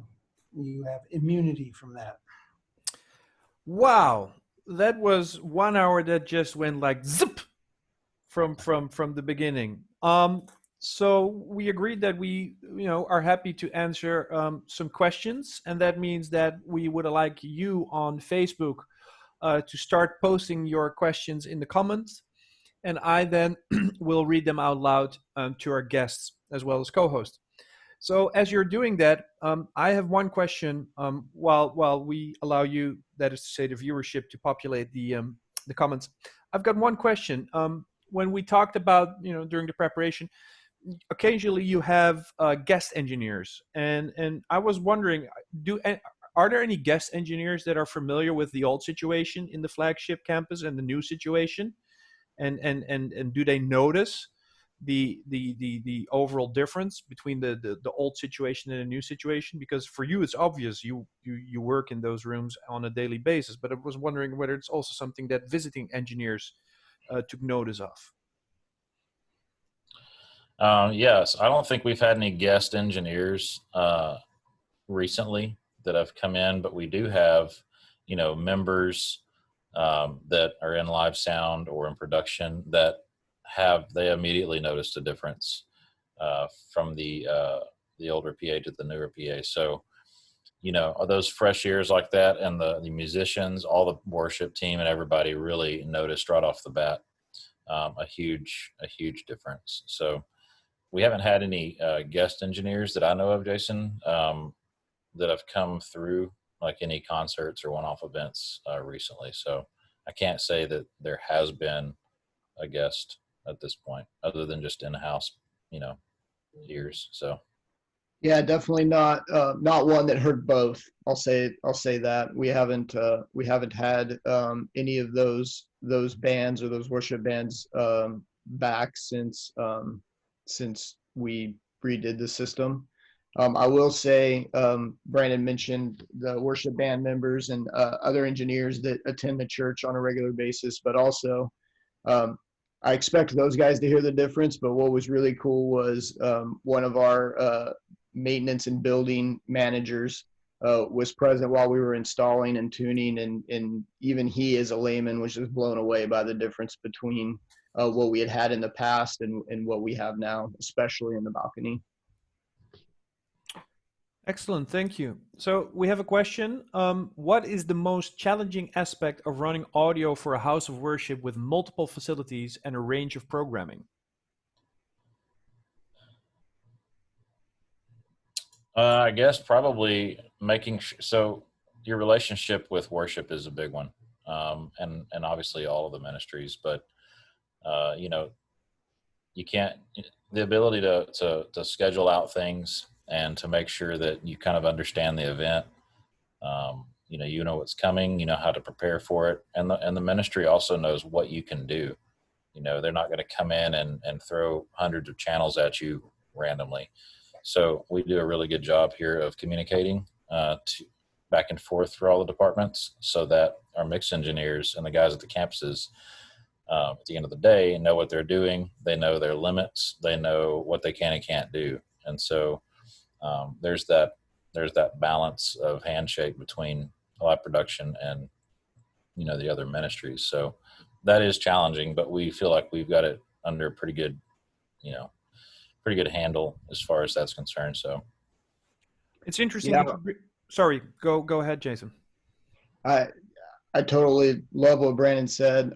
You have immunity from that. Wow, that was 1 hour that just went like zip from the beginning. So we agreed that we, are happy to answer some questions, and that means that we would like you on Facebook to start posting your questions in the comments, and I then will read them out loud to our guests as well as co-host. So as you're doing that, I have one question while we allow you, that is to say the viewership, to populate the comments. I've got one question. When we talked about, during the preparation, occasionally you have guest engineers, and I was wondering, are there any guest engineers that are familiar with the old situation in the Flagship campus and the new situation, and do they notice the overall difference between the old situation and the new situation? Because for you it's obvious, you work in those rooms on a daily basis, but I was wondering whether it's also something that visiting engineers took notice of. Yes, I don't think we've had any guest engineers recently that have come in, but we do have, members that are in live sound or in production that they immediately noticed a difference from the older PA to the newer PA. So, those fresh ears like that, and the musicians, all the worship team and everybody really noticed right off the bat a huge difference. So we haven't had any guest engineers that I know of, Jason, that have come through like any concerts or one-off events recently. So I can't say that there has been a guest at this point, other than just in-house, ears. So yeah, definitely not one that heard both. I'll say that we haven't had any of those bands or those worship bands back since we redid the system. I will say, Brandon mentioned the worship band members and other engineers that attend the church on a regular basis, but also I expect those guys to hear the difference. But what was really cool was one of our maintenance and building managers was present while we were installing and tuning, and even he, as a layman, was just blown away by the difference between what we had in the past and what we have now, especially in the balcony. Excellent, thank you. So we have a question. What is the most challenging aspect of running audio for a house of worship with multiple facilities and a range of programming? I guess probably making so your relationship with worship is a big one, and obviously all of the ministries, but you can't, the ability to schedule out things and to make sure that you kind of understand the event. You know what's coming, you know how to prepare for it, and the ministry also knows what you can do. They're not going to come in and throw hundreds of channels at you randomly. So we do a really good job here of communicating back and forth through all the departments, so that our mix engineers and the guys at the campuses at the end of the day, know what they're doing. They know their limits. They know what they can and can't do. And so there's that balance of handshake between live production and, the other ministries. So that is challenging, but we feel like we've got it under pretty good handle as far as that's concerned. So It's interesting. Yeah. Sorry, go ahead, Jason. I totally love what Brandon said,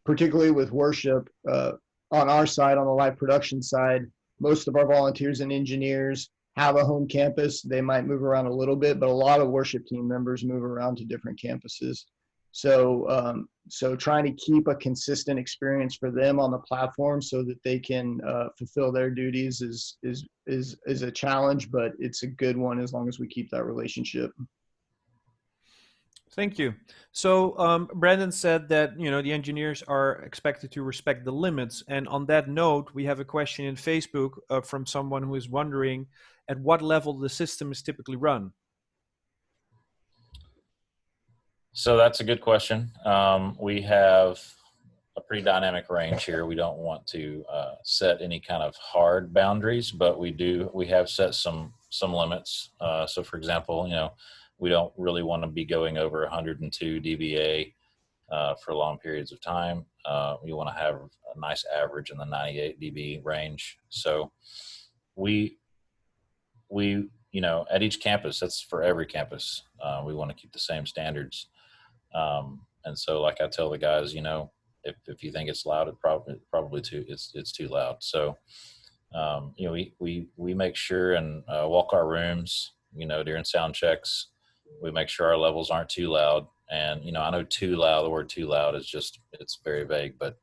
particularly with worship. On our side, on the live production side, most of our volunteers and engineers have a home campus. They might move around a little bit, but a lot of worship team members move around to different campuses. So, so trying to keep a consistent experience for them on the platform so that they can fulfill their duties is a challenge, but it's a good one as long as we keep that relationship. Thank you. So Brandon said that the engineers are expected to respect the limits, and on that note, we have a question in Facebook from someone who is wondering at what level the system is typically run. So that's a good question. We have a pretty dynamic range here. We don't want to set any kind of hard boundaries, but we have set some limits. So for example, we don't really want to be going over 102 dBA for long periods of time. We want to have a nice average in the 98 dB range. So we at each campus, that's for every campus, we want to keep the same standards. And so, like I tell the guys, if you think it's loud, it's too loud. So, we make sure and walk our rooms, during sound checks. We make sure our levels aren't too loud. And, I know too loud, the word too loud is it's very vague, but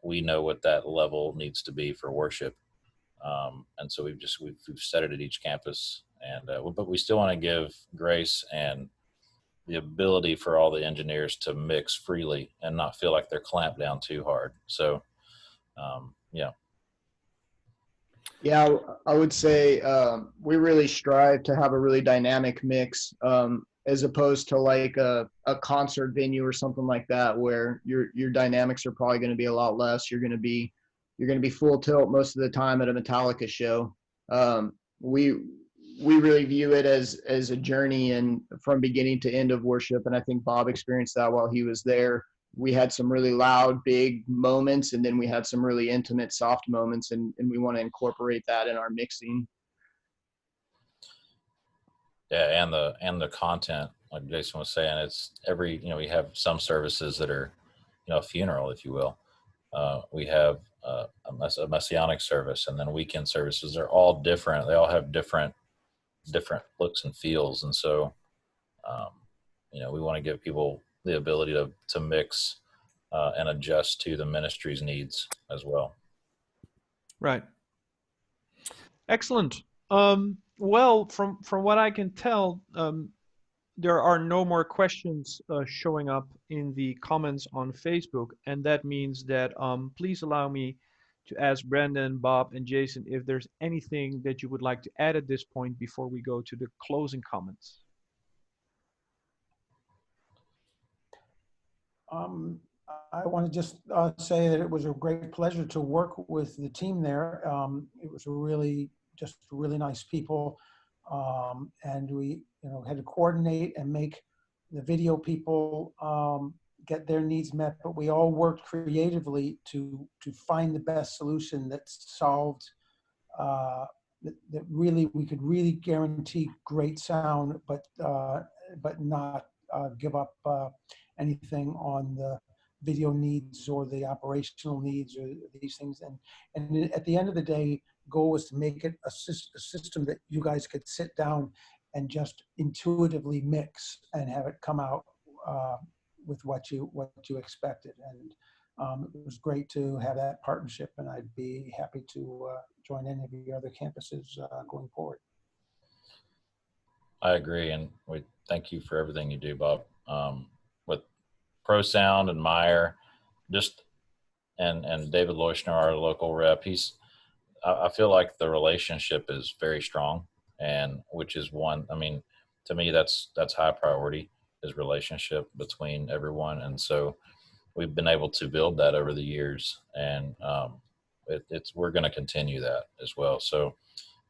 we know what that level needs to be for worship. And so we've set it at each campus, and but we still want to give grace and the ability for all the engineers to mix freely and not feel like they're clamped down too hard. So, Yeah, I would say we really strive to have a really dynamic mix, as opposed to like a concert venue or something like that, where your dynamics are probably going to be a lot less. You're going to be full tilt most of the time at a Metallica show. We really view it as a journey and from beginning to end of worship. And I think Bob experienced that while he was there. We had some really loud, big moments, and then we had some really intimate, soft moments, and we want to incorporate that in our mixing. Yeah, and the content, like Jason was saying, it's every, we have some services that are, a funeral, if you will. We have a messianic service, and then weekend services. They're all different. They all have different looks and feels, and so we want to give people the ability to mix and adjust to the ministry's needs as well. Right. Excellent. Well, from what I can tell, there are no more questions showing up in the comments on Facebook, and that means that please allow me to ask Brandon, Bob, and Jason if there's anything that you would like to add at this point before we go to the closing comments. I want to just say that it was a great pleasure to work with the team there. It was really nice people, and we had to coordinate and make the video people get their needs met, but we all worked creatively to find the best solution that solved that really we could really guarantee great sound, but not give up anything on the video needs or the operational needs or these things. And at the end of the day, goal was to make it a system that you guys could sit down and just intuitively mix and have it come out with what you expected. And it was great to have that partnership, and I'd be happy to join any of the other campuses going forward. I agree, and we thank you for everything you do, Bob. With Pro Sound and Meyer, and David Leuschner, our local rep, I feel like the relationship is very strong, and which is one. I mean, to me, that's high priority, is relationship between everyone, and so we've been able to build that over the years, and we're going to continue that as well. So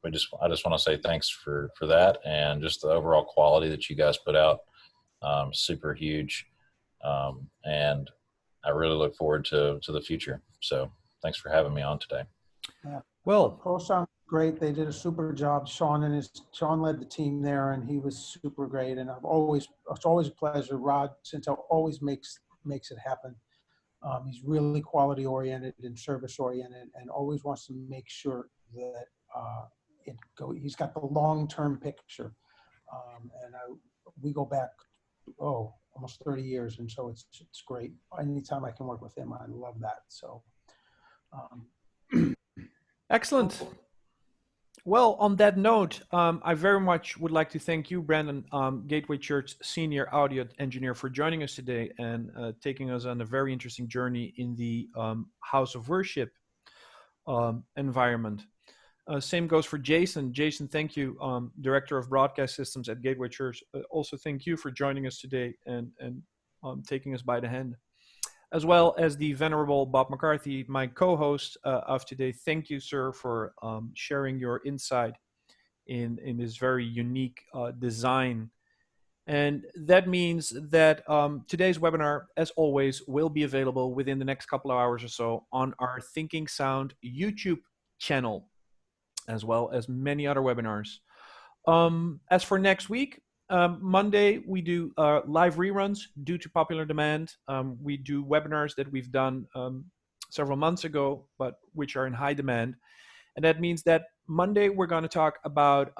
I just want to say thanks for that, and just the overall quality that you guys put out, super huge, and I really look forward to the future. So thanks for having me on today. Yeah. Well, Pro sounds great. They did a super job. Sean led the team there, and he was super great. And it's always a pleasure. Rod Cinto always makes it happen. He's really quality oriented and service oriented, and always wants to make sure that he's got the long-term picture. We go back, almost 30 years. And so it's great. Anytime I can work with him, I love that. So, excellent. Well, on that note, I very much would like to thank you, Brandon, Gateway Church Senior Audio Engineer, for joining us today and taking us on a very interesting journey in the House of Worship environment. Same goes for Jason. Jason, thank you, Director of Broadcast Systems at Gateway Church. Also, thank you for joining us today and taking us by the hand. As well as the Venerable Bob McCarthy, my co-host of today. Thank you, sir, for sharing your insight in this very unique design. And that means that today's webinar, as always, will be available within the next couple of hours or so on our Thinking Sound YouTube channel, as well as many other webinars. As for next week, Monday, we do live reruns due to popular demand. We do webinars that we've done several months ago, but which are in high demand. And that means that Monday, we're going to talk about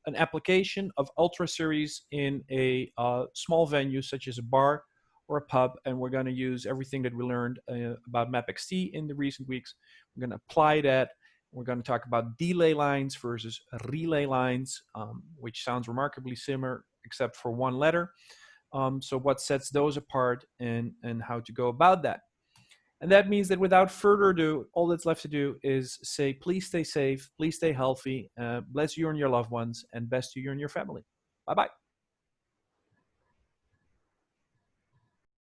an application of Ultra Series in a small venue, such as a bar or a pub. And we're going to use everything that we learned about MapXT in the recent weeks. We're going to apply that. We're going to talk about delay lines versus relay lines, which sounds remarkably similar, except for one letter. So what sets those apart and how to go about that. And that means that without further ado, all that's left to do is say, please stay safe, please stay healthy, bless you and your loved ones, and best to you and your family. Bye-bye.